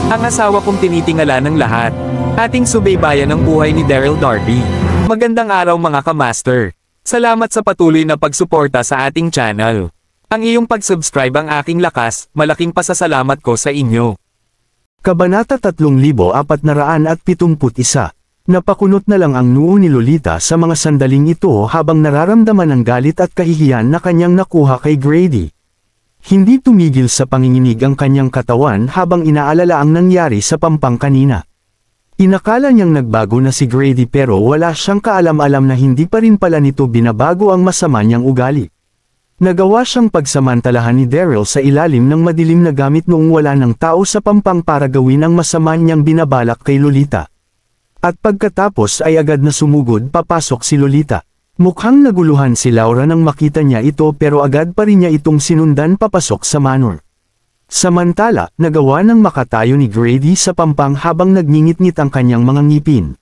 Ang asawa kong tinitingala ng lahat. Ating subaybayan ang buhay ni Daryl Darby. Magandang araw mga ka-master. Salamat sa patuloy na pagsuporta sa ating channel. Ang iyong pag-subscribe ang aking lakas, malaking pasasalamat ko sa inyo. Kabanata 3471. Napakunot na lang ang noo ni Lolita sa mga sandaling ito habang nararamdaman ang galit at kahihiyan na kanyang nakuha kay Grady. Hindi tumigil sa panginginig ang kanyang katawan habang inaalala ang nangyari sa pampang kanina. Inakala niyang nagbago na si Grady pero wala siyang kaalam-alam na hindi pa rin pala nito binabago ang masama niyang ugali. Nagawa siyang pagsamantalahan ni Daryl sa ilalim ng madilim na gamit noong wala ng tao sa pampang para gawin ang masama niyang binabalak kay Lolita. At pagkatapos ay agad na sumugod papasok si Lolita. Mukhang naguluhan si Laura nang makita niya ito pero agad pa rin niya itong sinundan papasok sa manor. Samantala, nagawa ng makatayo ni Grady sa pampang habang nagngingit-ngit ang kanyang mga ngipin.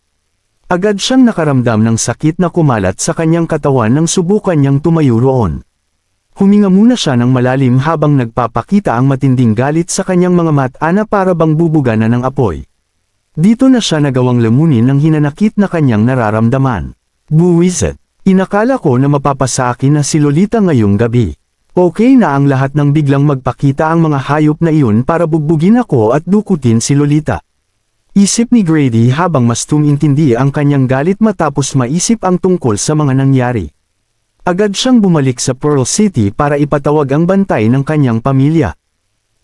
Agad siyang nakaramdam ng sakit na kumalat sa kanyang katawan nang subukan niyang tumayo roon. Huminga muna siya ng malalim habang nagpapakita ang matinding galit sa kanyang mga mata na para bang bubuga na ng apoy. Dito na siya nagawang lamunin ng hinanakit na kanyang nararamdaman. Buwisit, inakala ko na mapapasa akin na si Lolita ngayong gabi. Okay na ang lahat nang biglang magpakita ang mga hayop na iyon para bugbugin ako at dukutin si Lolita. Isip ni Grady habang mas tumintindi ang kanyang galit matapos maisip ang tungkol sa mga nangyari. Agad siyang bumalik sa Pearl City para ipatawag ang bantay ng kanyang pamilya.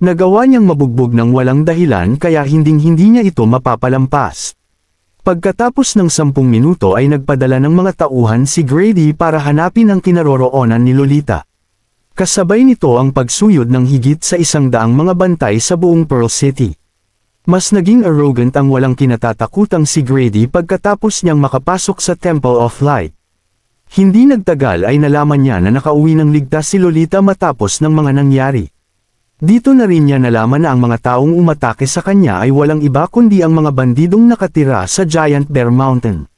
Nagawa niyang mabugbog ng walang dahilan kaya hinding-hindi niya ito mapapalampas. Pagkatapos ng 10 minuto ay nagpadala ng mga tauhan si Grady para hanapin ang kinaroroonan ni Lolita. Kasabay nito ang pagsuyod ng higit sa 100 mga bantay sa buong Pearl City. Mas naging arrogant ang walang kinatatakutang si Grady pagkatapos niyang makapasok sa Temple of Light. Hindi nagtagal ay nalaman niya na nakauwi ng ligtas si Lolita matapos ng mga nangyari. Dito na rin niya nalaman na ang mga taong umatake sa kanya ay walang iba kundi ang mga bandidong nakatira sa Giant Bear Mountain.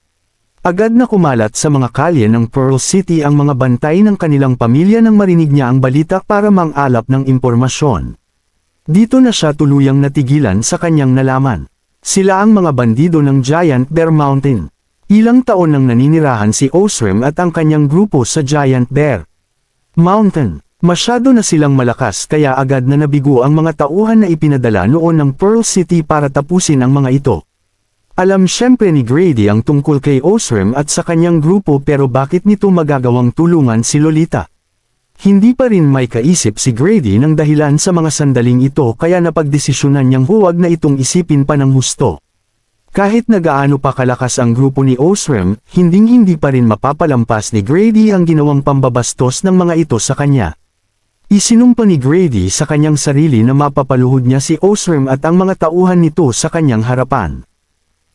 Agad na kumalat sa mga kalye ng Pearl City ang mga bantay ng kanilang pamilya nang marinig niya ang balita para mang-alap ng impormasyon. Dito na siya tuluyang natigilan sa kanyang nalaman. Sila ang mga bandido ng Giant Bear Mountain. Ilang taon nang naninirahan si Osrim at ang kanyang grupo sa Giant Bear Mountain. Masyado na silang malakas kaya agad na nabigo ang mga tauhan na ipinadala noon ng Pearl City para tapusin ang mga ito. Alam syempre ni Grady ang tungkol kay Osrim at sa kanyang grupo pero bakit nito magagawang tulungan si Lolita? Hindi pa rin may kaisip si Grady ng dahilan sa mga sandaling ito kaya napagdesisyonan niyang huwag na itong isipin pa ng husto. Kahit na gaano pa kalakas ang grupo ni Osrim, hinding-hindi pa rin mapapalampas ni Grady ang ginawang pambabastos ng mga ito sa kanya. Isinumpa ni Grady sa kanyang sarili na mapapaluhod niya si Osrim at ang mga tauhan nito sa kanyang harapan.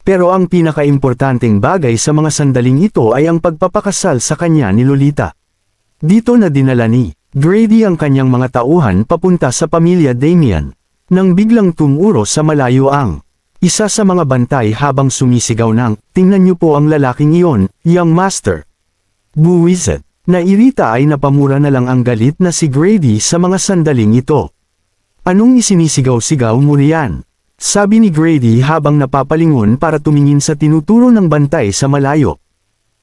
Pero ang pinakaimportanteng bagay sa mga sandaling ito ay ang pagpapakasal sa kanya ni Lolita. Dito na dinala ni Grady ang kanyang mga tauhan papunta sa pamilya Damian, nang biglang tumuro sa malayo ang isa sa mga bantay habang sumisigaw ng, "Tingnan niyo po ang lalaking iyon, young master." Buwisit. Nairita ay napamura na lang ang galit na si Grady sa mga sandaling ito. "Anong isinisigaw-sigaw mo riyan?" sabi ni Grady habang napapalingon para tumingin sa tinuturo ng bantay sa malayo.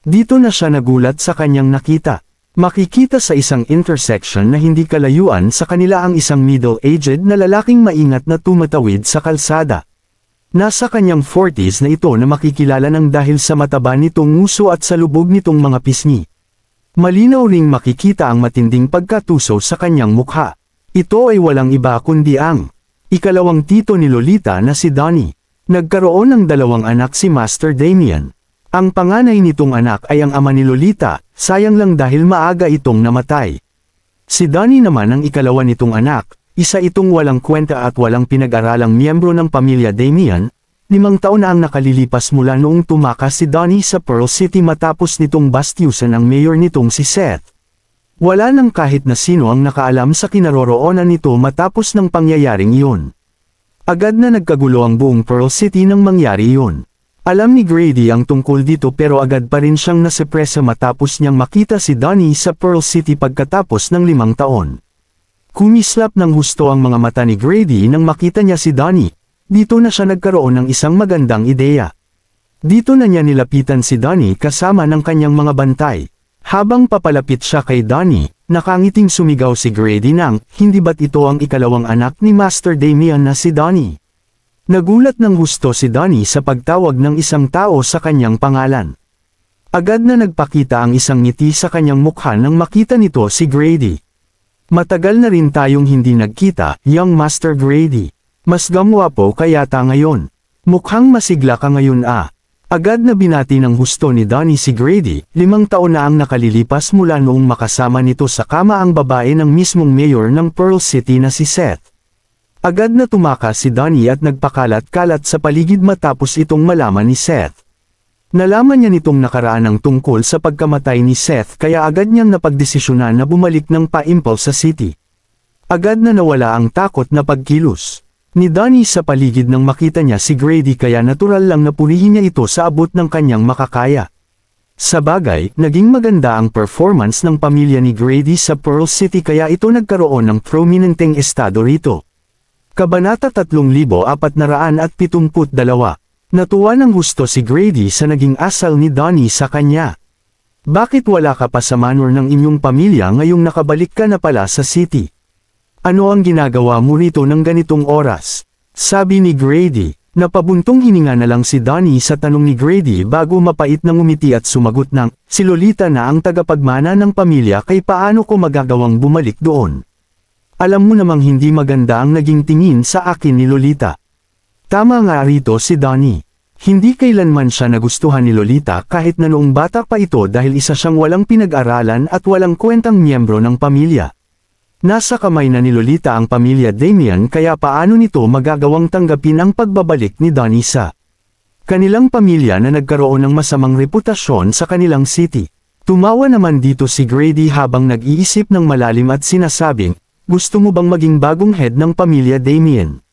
Dito na siya nagulat sa kanyang nakita. Makikita sa isang intersection na hindi kalayuan sa kanila ang isang middle-aged na lalaking maingat na tumatawid sa kalsada. Nasa kanyang 40s na ito na makikilala ng dahil sa mataba nitong nguso at sa lubog nitong mga pisngi. Malinaw ring makikita ang matinding pagkatuso sa kanyang mukha. Ito ay walang iba kundi ang ikalawang tito ni Lolita na si Donnie. Nagkaroon ng 2 anak si Master Damian. Ang panganay nitong anak ay ang ama ni Lolita, sayang lang dahil maaga itong namatay. Si Donnie naman ang ikalawa nitong anak, isa itong walang kwenta at walang pinag-aralang miyembro ng pamilya Damian. 5 taon na ang nakalilipas mula noong tumakas si Donnie sa Pearl City matapos nitong bastyusan ang mayor nitong si Seth. Wala nang kahit na sino ang nakaalam sa kinaroroonan nito matapos ng pangyayaring iyon. Agad na nagkagulo ang buong Pearl City nang mangyari iyon. Alam ni Grady ang tungkol dito pero agad pa rin siyang nasepresa matapos niyang makita si Donnie sa Pearl City pagkatapos ng 5 taon. Kumislap ng husto ang mga mata ni Grady nang makita niya si Donnie. dito na siya nagkaroon ng isang magandang ideya. Dito na niya nilapitan si Donnie kasama ng kanyang mga bantay. Habang papalapit siya kay Donnie, nakangiting sumigaw si Grady nang, hindi ba't ito ang ikalawang anak ni Master Damien na si Donnie? Nagulat ng gusto si Donnie sa pagtawag ng isang tao sa kanyang pangalan. Agad na nagpakita ang isang ngiti sa kanyang mukha nang makita nito si Grady. Matagal na rin tayong hindi nagkita, young Master Grady. Mas gamwapo ka yata ngayon. Mukhang masigla ka ngayon ah. Agad na binati ng husto ni Donnie si Grady, 5 taon na ang nakalilipas mula noong makasama nito sa kama ang babae ng mismong mayor ng Pearl City na si Seth. Agad na tumakas si Donnie at nagpakalat-kalat sa paligid matapos itong malaman ni Seth. Nalaman niya nitong nakaraan ng tungkol sa pagkamatay ni Seth kaya agad niyang napagdesisyonan na bumalik ng pa-impulse sa city. Agad na nawala ang takot na pagkilos ni Donnie sa paligid nang makita niya si Grady kaya natural lang na purihin niya ito sa abot ng kanyang makakaya. Sa bagay, naging maganda ang performance ng pamilya ni Grady sa Pearl City kaya ito nagkaroon ng prominenteng estado rito. Kabanata 3472. Natuwa ng gusto si Grady sa naging asal ni Donnie sa kanya. Bakit wala ka pa sa manor ng inyong pamilya ngayong nakabalik ka na pala sa city? Ano ang ginagawa mo rito ng ganitong oras? Sabi ni Grady. Napabuntong hininga na lang si Donnie sa tanong ni Grady bago mapait na ngumiti at sumagot ng, si Lolita na ang tagapagmana ng pamilya kay paano ko magagawang bumalik doon? Alam mo namang hindi maganda ang naging tingin sa akin ni Lolita. Tama nga rito si Donnie. Hindi kailanman siya nagustuhan ni Lolita kahit na noong bata pa ito dahil isa siyang walang pinag-aralan at walang kwentang miyembro ng pamilya. Nasa kamay na ni Lolita ang pamilya Damien kaya paano nito magagawang tanggapin ang pagbabalik ni Donnie sa kanilang pamilya na nagkaroon ng masamang reputasyon sa kanilang city. Tumawa naman dito si Grady habang nag-iisip ng malalim at sinasabing, gusto mo bang maging bagong head ng pamilya Damien?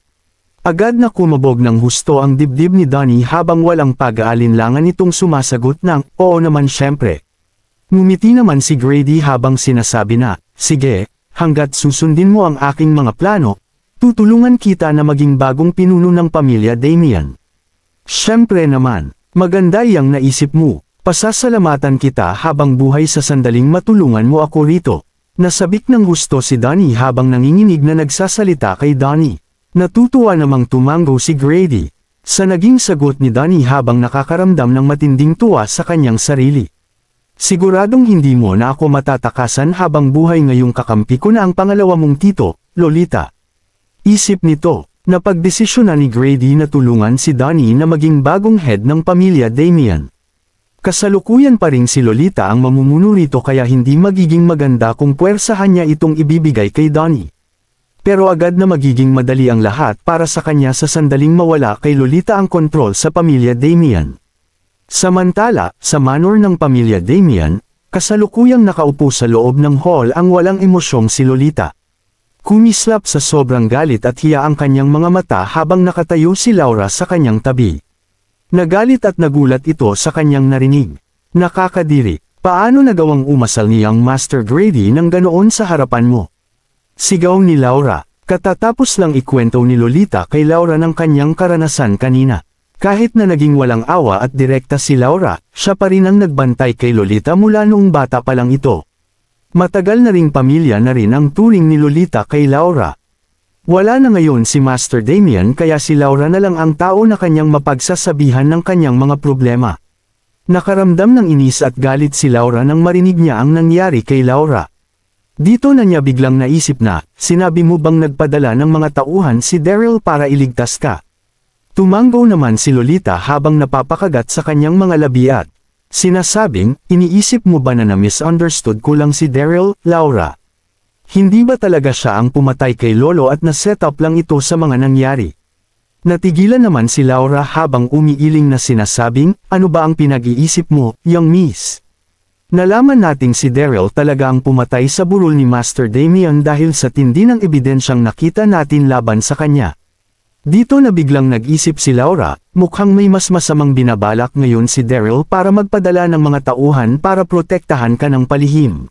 Agad na kumabog ng husto ang dibdib ni Donnie habang walang pag-aalinlangan itong sumasagot ng, oo naman syempre. Ngumiti naman si Grady habang sinasabi na, sige, hanggat susundin mo ang aking mga plano, tutulungan kita na maging bagong pinuno ng pamilya Damien. Siyempre naman, maganda iyang naisip mo, pasasalamatan kita habang buhay sa sandaling matulungan mo ako rito. Nasabik ng gusto si Donnie habang nanginginig na nagsasalita kay Donnie. Natutuwa namang tumango si Grady sa naging sagot ni Donnie habang nakakaramdam ng matinding tuwa sa kanyang sarili. Siguradong hindi mo na ako matatakasan habang buhay ngayong kakampi ko na ang pangalawa mong tito, Lolita. Isip nito, napagdesisyonan ni Grady na tulungan si Donnie na maging bagong head ng pamilya Damien. Kasalukuyan pa ring si Lolita ang mamumuno rito kaya hindi magiging maganda kung puwersahan niya itong ibibigay kay Donnie. Pero agad na magiging madali ang lahat para sa kanya sa sandaling mawala kay Lolita ang kontrol sa pamilya Damien. Samantala, sa manor ng pamilya Damien, kasalukuyang nakaupo sa loob ng hall ang walang emosyong si Lolita. Kumislap sa sobrang galit at hiya ang kanyang mga mata habang nakatayo si Laura sa kanyang tabi. Nagalit at nagulat ito sa kanyang narinig. Nakakadiri, paano nagawang umasal niyang Master Grady ng ganoon sa harapan mo? Sigaw ni Laura, katatapos lang ikwento ni Lolita kay Laura ng kanyang karanasan kanina. Kahit na naging walang awa at direkta si Laura, siya pa rin ang nagbantay kay Lolita mula noong bata pa lang ito. Matagal na ring pamilya na rin ang turing ni Lolita kay Laura. Wala na ngayon si Master Damien kaya si Laura na lang ang tao na kanyang mapagsasabihan ng kanyang mga problema. Nakaramdam ng inis at galit si Laura nang marinig niya ang nangyari kay Laura. Dito na niya biglang naisip na, sinabi mo bang nagpadala ng mga tauhan si Daryl para iligtas ka? Tumango naman si Lolita habang napapakagat sa kanyang mga labi at sinasabing, iniisip mo ba na na-misunderstood ko lang si Daryl, Laura? Hindi ba talaga siya ang pumatay kay Lolo at na-set up lang ito sa mga nangyari? Natigilan naman si Laura habang umiiling na sinasabing, ano ba ang pinag-iisip mo, young miss? Nalaman nating si Daryl talaga ang pumatay sa burol ni Master Damien dahil sa tindi ng ebidensyang nakita natin laban sa kanya. Dito na biglang nag-isip si Laura, mukhang may mas masamang binabalak ngayon si Daryl para magpadala ng mga tauhan para protektahan ka ng palihim.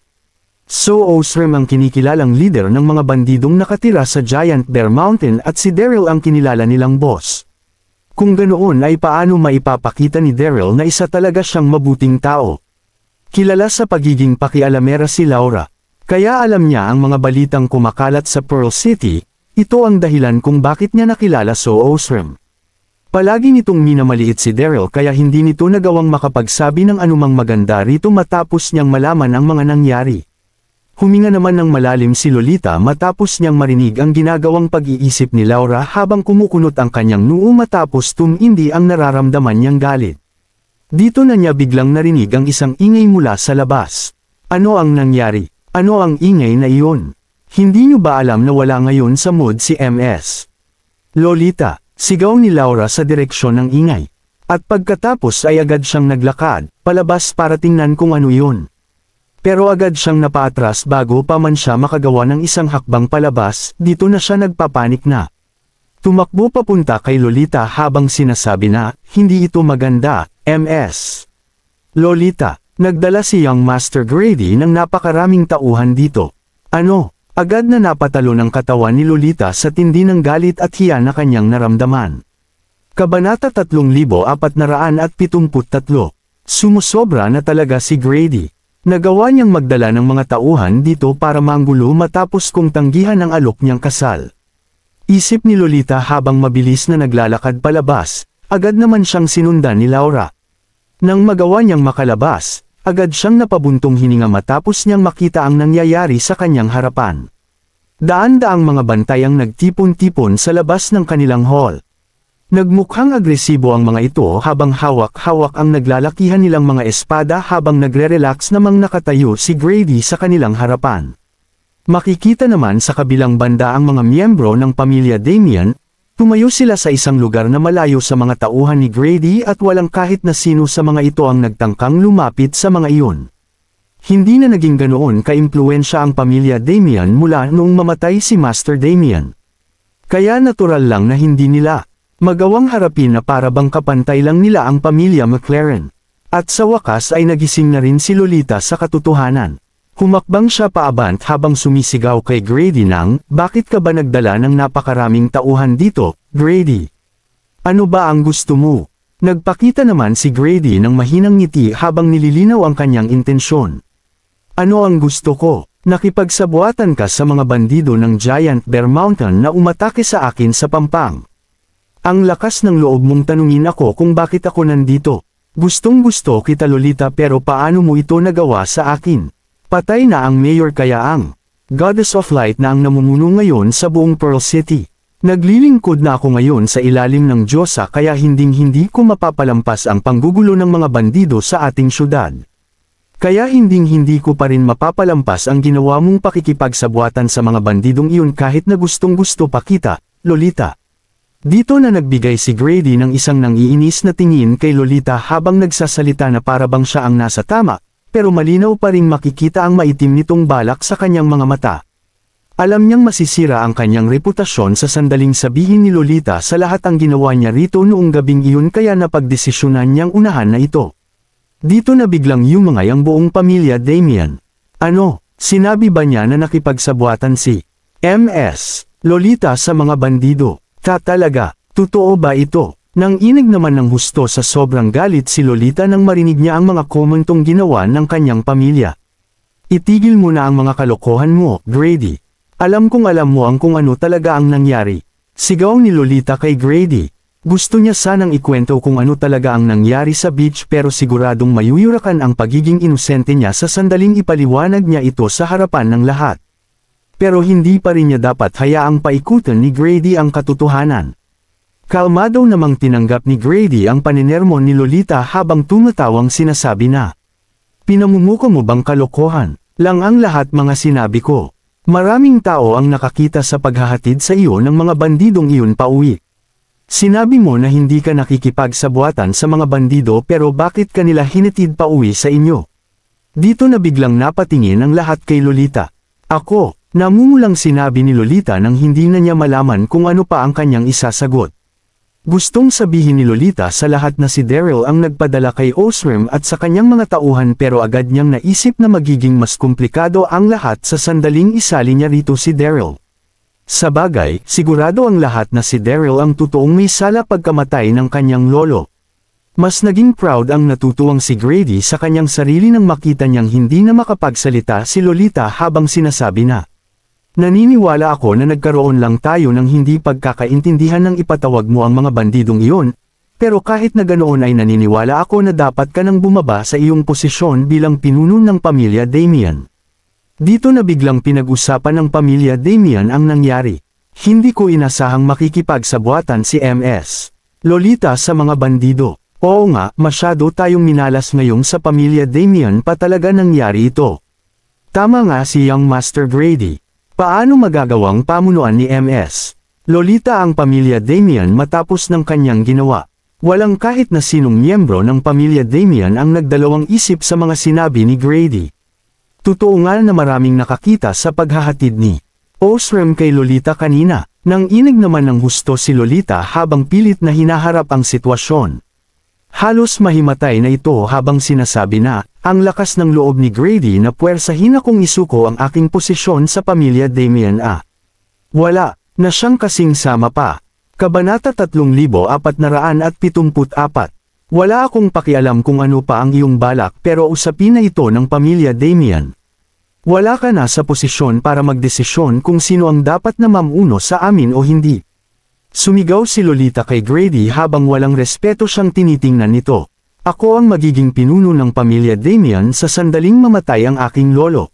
So Osrim ang kinikilalang leader ng mga bandidong nakatira sa Giant Bear Mountain at si Daryl ang kinilala nilang boss. Kung ganoon ay paano maipapakita ni Daryl na isa talaga siyang mabuting tao? Kilala sa pagiging pakialamera si Laura. Kaya alam niya ang mga balitang kumakalat sa Pearl City, ito ang dahilan kung bakit niya nakilala So Osrim. Palagi nitong minamaliit si Daryl kaya hindi nito nagawang makapagsabi ng anumang maganda rito matapos niyang malaman ang mga nangyari. Huminga naman ng malalim si Lolita matapos niyang marinig ang ginagawang pag-iisip ni Laura habang kumukunot ang kanyang noo matapos tumindi ang nararamdaman niyang galit. Dito na niya biglang narinig ang isang ingay mula sa labas. Ano ang nangyari? Ano ang ingay na iyon? Hindi niyo ba alam na wala ngayon sa mood si MS? Lolita, sigaw ni Laura sa direksyon ng ingay. At pagkatapos ay agad siyang naglakad, palabas para tingnan kung ano iyon. Pero agad siyang napaatras bago pa man siya makagawa ng isang hakbang palabas, dito na siya nagpapanik na. Tumakbo papunta kay Lolita habang sinasabi na, hindi ito maganda, MS. Lolita, nagdala si Young Master Grady ng napakaraming tauhan dito. Ano? Agad na napatalo ng katawan ni Lolita sa tindi ng galit at hiya na kanyang naramdaman. Kabanata 3473. Sumusobra na talaga si Grady. Nagawa niyang magdala ng mga tauhan dito para manggulo matapos kong tanggihan ang alok niyang kasal. Isip ni Lolita habang mabilis na naglalakad palabas, agad naman siyang sinundan ni Laura. Nang magawa niyang makalabas, agad siyang napabuntong hininga matapos niyang makita ang nangyayari sa kanyang harapan. Daan-daang mga bantay ang nagtipon-tipon sa labas ng kanilang hall. Nagmukhang agresibo ang mga ito habang hawak-hawak ang naglalakihan nilang mga espada habang nagre-relax namang nakatayo si Grady sa kanilang harapan. Makikita naman sa kabilang banda ang mga miyembro ng pamilya Damian, tumayo sila sa isang lugar na malayo sa mga tauhan ni Grady at walang kahit na sino sa mga ito ang nagtangkang lumapit sa mga iyon. Hindi na naging ganoon ka-impluwensya ang pamilya Damian mula noong mamatay si Master Damian. Kaya natural lang na hindi nila magawang harapin na para bang kapantay lang nila ang pamilya McLaren. At sa wakas ay nagising na rin si Lolita sa katotohanan. Humakbang siya paabant habang sumisigaw kay Grady ng, bakit ka ba nagdala ng napakaraming tauhan dito, Grady? Ano ba ang gusto mo? Nagpakita naman si Grady ng mahinang ngiti habang nililinaw ang kanyang intensyon. Ano ang gusto ko? Nakipagsabuatan ka sa mga bandido ng Giant Bear Mountain na umatake sa akin sa pampang. Ang lakas ng loob mong tanungin ako kung bakit ako nandito. Gustong-gusto kita Lolita pero paano mo ito nagawa sa akin? Patay na ang mayor kaya ang Goddess of Light na ang namumuno ngayon sa buong Pearl City. Naglilingkod na ako ngayon sa ilalim ng Diyosa kaya hinding-hindi ko mapapalampas ang panggugulo ng mga bandido sa ating syudad. Kaya hinding-hindi ko pa rin mapapalampas ang ginawa mong pakikipagsabuatan sa mga bandidong iyon kahit na gustong-gusto pa kita, Lolita. Dito na nagbigay si Grady ng isang nangiinis na tingin kay Lolita habang nagsasalita na para bang siya ang nasa tama, pero malinaw pa ring makikita ang maitim nitong balak sa kanyang mga mata. Alam niyang masisira ang kanyang reputasyon sa sandaling sabihin ni Lolita sa lahat ang ginawa niya rito noong gabing iyon kaya napagdesisyonan niyang unahan na ito. Dito na biglang yumangay ang buong pamilya Damian. Ano, sinabi ba niya na nakipagsabuatan si MS Lolita sa mga bandido? Talaga, totoo ba ito? Nang inig naman ng husto sa sobrang galit si Lolita nang marinig niya ang mga komentong ginawa ng kanyang pamilya. Itigil mo na ang mga kalokohan mo, Grady. Alam kong alam mo ang kung ano talaga ang nangyari. Sigaw ni Lolita kay Grady. Gusto niya sanang ikwento kung ano talaga ang nangyari sa beach pero siguradong mayuyurakan ang pagiging inosente niya sa sandaling ipaliwanag niya ito sa harapan ng lahat. Pero hindi pa rin niya dapat hayaang paikutan ni Grady ang katotohanan. Kalmado namang tinanggap ni Grady ang paninermon ni Lolita habang tumatawang sinasabi na, pinamumuko mo bang kalokohan? Lang ang lahat mga sinabi ko. Maraming tao ang nakakita sa paghahatid sa iyo ng mga bandidong iyon pauwi. Sinabi mo na hindi ka nakikipagsabuatan sa mga bandido pero bakit kanila hinatid pauwi sa inyo? Dito na biglang napatingin ang lahat kay Lolita. Ako. Namumulang sinabi ni Lolita nang hindi na niya malaman kung ano pa ang kanyang isasagot. Gustong sabihin ni Lolita sa lahat na si Daryl ang nagpadala kay Osrim at sa kanyang mga tauhan, pero agad niyang naisip na magiging mas komplikado ang lahat sa sandaling isali niya rito si Daryl. Sa bagay, sigurado ang lahat na si Daryl ang totoong may sala pagkamatay ng kanyang lolo. Mas naging proud ang natutuwang si Grady sa kanyang sarili nang makita niyang hindi na makapagsalita si Lolita habang sinasabi na, "Naniniwala ako na nagkaroon lang tayo ng hindi pagkakaintindihan nang ipatawag mo ang mga bandidong iyon, pero kahit na ganoon ay naniniwala ako na dapat ka nang bumaba sa iyong posisyon bilang pinuno ng pamilya Damian." Dito na biglang pinag-usapan ng pamilya Damian ang nangyari. Hindi ko inasahang makikipagsabuatan si MS Lolita sa mga bandido. Oo nga, masyado tayong minalas ngayong sa pamilya Damian pa talaga nangyari ito. Tama nga si Young Master Grady. Paano magagawang pamunuan ni MS Lolita ang pamilya Damian matapos ng kanyang ginawa? Walang kahit na sinong miyembro ng pamilya Damian ang nagdalawang isip sa mga sinabi ni Grady. Totoo nga na maraming nakakita sa paghahatid ni Osrim kay Lolita kanina, nang inig naman ng husto si Lolita habang pilit na hinaharap ang sitwasyon. Halos mahimatay na ito habang sinasabi na, ang lakas ng loob ni Grady na puwersahin akong isuko ang aking posisyon sa pamilya Damian Wala, na siyang kasing sama pa. Kabanata 3474. Wala akong pakialam kung ano pa ang iyong balak, pero usapin na ito ng pamilya Damian. Wala ka na sa posisyon para magdesisyon kung sino ang dapat na mamuno sa amin o hindi. Sumigaw si Lolita kay Grady habang walang respeto siyang tinitingnan nito. Ako ang magiging pinuno ng pamilya Damian sa sandaling mamatay ang aking lolo.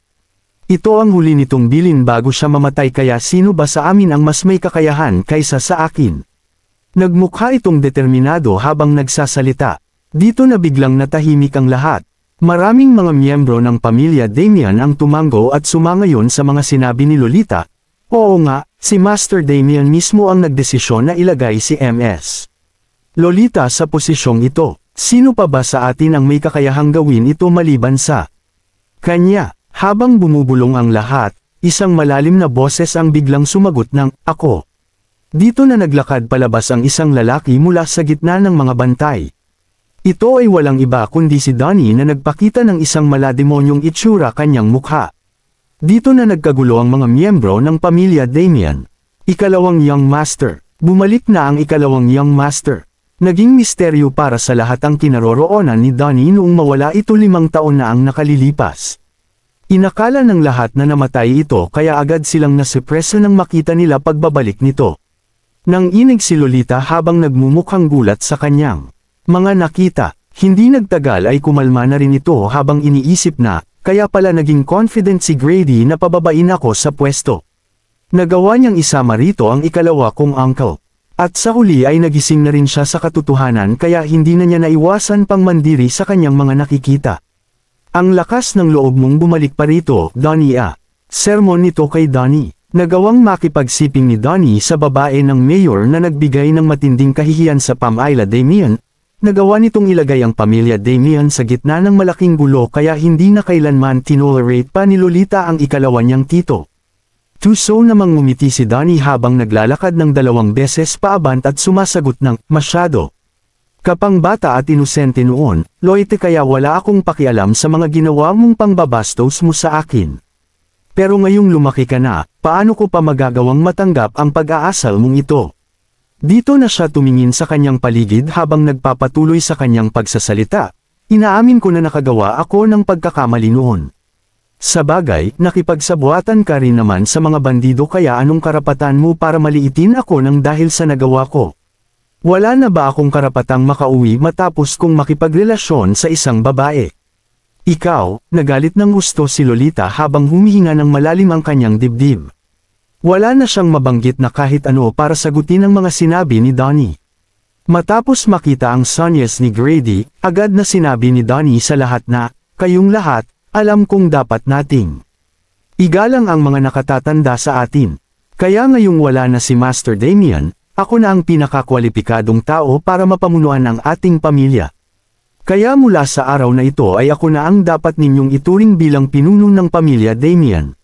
Ito ang huli nitong bilin bago siya mamatay, kaya sino ba sa amin ang mas may kakayahan kaysa sa akin? Nagmukha itong determinado habang nagsasalita. Dito na biglang natahimik ang lahat. Maraming mga miyembro ng pamilya Damian ang tumango at sumangayon sa mga sinabi ni Lolita. Oo nga, si Master Damian mismo ang nagdesisyon na ilagay si MS Lolita sa posisyong ito. Sino pa ba sa atin ang may kakayahang gawin ito maliban sa kanya? Habang bumubulong ang lahat, isang malalim na boses ang biglang sumagot ng, "Ako." Dito na naglakad palabas ang isang lalaki mula sa gitna ng mga bantay. Ito ay walang iba kundi si Donnie na nagpakita ng isang malademonyong itsura kanyang mukha. Dito na nagkagulo ang mga miyembro ng pamilya Damian. Ikalawang Young Master. Bumalik na ang ikalawang Young Master. Naging misteryo para sa lahat ang kinaroroonan ni Donnie noong mawala ito 5 taon na ang nakalilipas. Inakala ng lahat na namatay ito, kaya agad silang nasupresa nang makita nila pagbabalik nito. Nang inig si Lolita habang nagmumukhang gulat sa kanyang mga nakita, hindi nagtagal ay kumalma na rin ito habang iniisip na, kaya pala naging confident si Grady na pababain ako sa pwesto. Nagawa niyang isama rito ang ikalawa kong uncle. At sa huli ay nagising na rin siya sa katotohanan, kaya hindi na niya naiwasan pang mandiri sa kanyang mga nakikita. Ang lakas ng loob mong bumalik pa rito, Donnie Sermon nito kay Donnie. Nagawang makipagsiping ni Donnie sa babae ng mayor na nagbigay ng matinding kahihiyan sa pamilya Damian. Nagawa nitong ilagay ang pamilya Damian sa gitna ng malaking gulo, kaya hindi na kailanman tinolerate pa ni Lolita ang ikalawa niyang tito. Tuso namang ngumiti si Donnie habang naglalakad ng 2 beses paabant at sumasagot ng, "Masyado kapang bata at inosente noon, Loite, kaya wala akong pakialam sa mga ginawa mong pangbabastos mo sa akin. Pero ngayong lumaki ka na, paano ko pa magagawang matanggap ang pag-aasal mong ito?" Dito na siya tumingin sa kanyang paligid habang nagpapatuloy sa kanyang pagsasalita. "Inaamin ko na nakagawa ako ng pagkakamali noon. Sa bagay, nakipagsabuatan ka rin naman sa mga bandido, kaya anong karapatan mo para maliitin ako ng dahil sa nagawa ko? Wala na ba akong karapatang makauwi matapos kong makipagrelasyon sa isang babae?" Ikaw, nagalit ng gusto si Lolita habang humihinga ng malalim ang kanyang dibdib. Wala na siyang mabanggit na kahit ano para sagutin ang mga sinabi ni Donnie. Matapos makita ang sonyas ni Grady, agad na sinabi ni Donnie sa lahat na, "Kayong lahat, alam kong dapat nating igalang ang mga nakatatanda sa atin. Kaya ngayong wala na si Master Damian, ako na ang pinakakwalipikadong tao para mapamunuan ang ating pamilya. Kaya mula sa araw na ito ay ako na ang dapat ninyong ituring bilang pinuno ng pamilya Damian.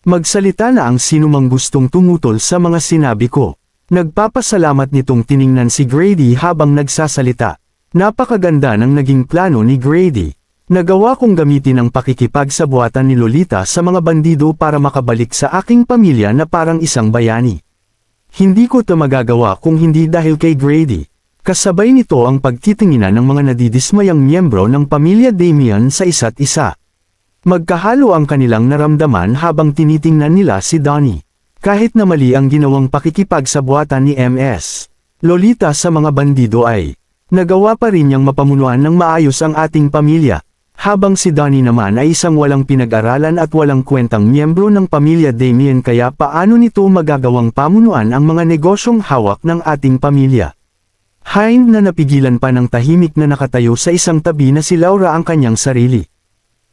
Magsalita na ang sinumang gustong tumutol sa mga sinabi ko." Nagpapasalamat nitong tiningnan si Grady habang nagsasalita. Napakaganda ng naging plano ni Grady. Nagawa kong gamitin ang pakikipagsabuatan ni Lolita sa mga bandido para makabalik sa aking pamilya na parang isang bayani. Hindi ko ito magagawa kung hindi dahil kay Grady. Kasabay nito ang pagtitinginan ng mga nadidismayang miyembro ng pamilya Damian sa isa't isa. Magkahalo ang kanilang naramdaman habang tinitingnan nila si Donnie. Kahit na mali ang ginawang pakikipagsabuatan ni MS Lolita sa mga bandido ay nagawa pa rin niyang mapamunuan ng maayos ang ating pamilya. Habang si Donnie naman ay isang walang pinag-aralan at walang kwentang miyembro ng pamilya Damian, kaya paano nito magagawang pamunuan ang mga negosyong hawak ng ating pamilya. Hind na napigilan pa ng tahimik na nakatayo sa isang tabi na si Laura ang kanyang sarili.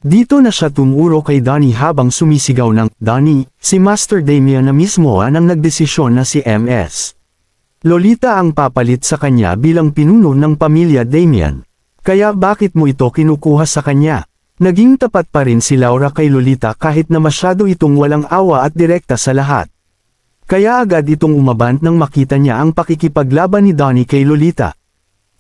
Dito na siya tumuro kay Donnie habang sumisigaw ng, "Donnie, si Master Damian na mismo ang nagdesisyon na si MS Lolita ang papalit sa kanya bilang pinuno ng pamilya Damian. Kaya bakit mo ito kinukuha sa kanya?" Naging tapat pa rin si Laura kay Lolita kahit na masyado itong walang awa at direkta sa lahat. Kaya agad itong umabant nang makita niya ang pakikipaglaban ni Donnie kay Lolita.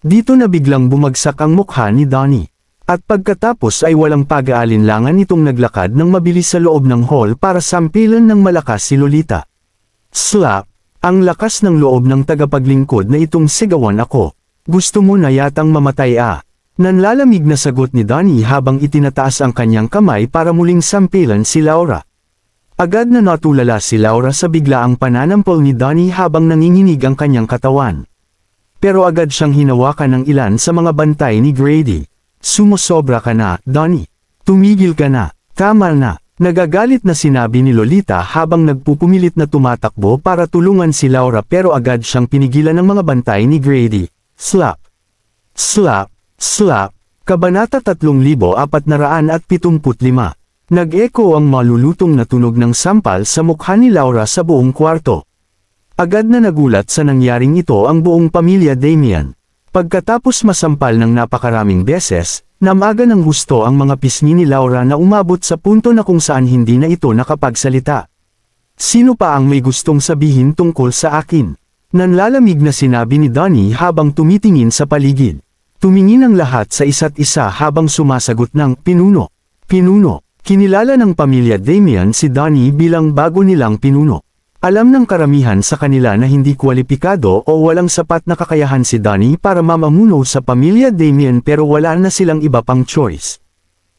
Dito na biglang bumagsak ang mukha ni Donnie. At pagkatapos ay walang pag-aalinlangan itong naglakad ng mabilis sa loob ng hall para sampilan ng malakas si Lolita. Slap! Ang lakas ng loob ng tagapaglingkod na itong sigawan ako. "Gusto mo na yatang mamatay ah?" Nanlalamig na sagot ni Donnie habang itinataas ang kanyang kamay para muling sampilan si Laura. Agad na natulala si Laura sa biglaang pananampal ni Donnie habang nanginginig ang kanyang katawan. Pero agad siyang hinawakan ng ilan sa mga bantay ni Grady. "Sumusobra ka na, Donnie. Tumigil ka na. Tama na." Nagagalit na sinabi ni Lolita habang nagpupumilit na tumatakbo para tulungan si Laura, pero agad siyang pinigilan ng mga bantay ni Grady. Slap! Slap! Slap! Kabanata 3475. Nag-echo ang malulutong na tunog ng sampal sa mukha ni Laura sa buong kwarto. Agad na nagulat sa nangyaring ito ang buong pamilya Damian. Pagkatapos masampal ng napakaraming beses, namaga ng husto ang mga pisngi ni Laura na umabot sa punto na kung saan hindi na ito nakapagsalita. "Sino pa ang may gustong sabihin tungkol sa akin?" Nanlalamig na sinabi ni Donnie habang tumitingin sa paligid. Tumingin ang lahat sa isa't isa habang sumasagot ng, "Pinuno. Pinuno." Kinilala ng pamilya Damian si Donnie bilang bago nilang pinuno. Alam ng karamihan sa kanila na hindi kwalipikado o walang sapat na kakayahan si Donnie para mamamuno sa pamilya Damian, pero wala na silang iba pang choice.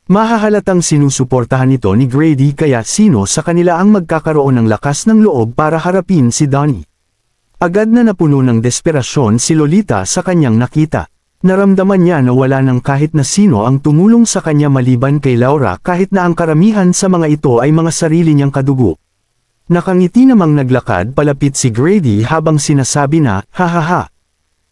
Mahahalatang sinusuportahan ito ni Grady, kaya sino sa kanila ang magkakaroon ng lakas ng loob para harapin si Donnie? Agad na napuno ng desperasyon si Lolita sa kanyang nakita. Naramdaman niya na wala ng kahit na sino ang tumulong sa kanya maliban kay Laura, kahit na ang karamihan sa mga ito ay mga sarili niyang kadugo. Nakangiti namang naglakad palapit si Grady habang sinasabi na, "Hahaha.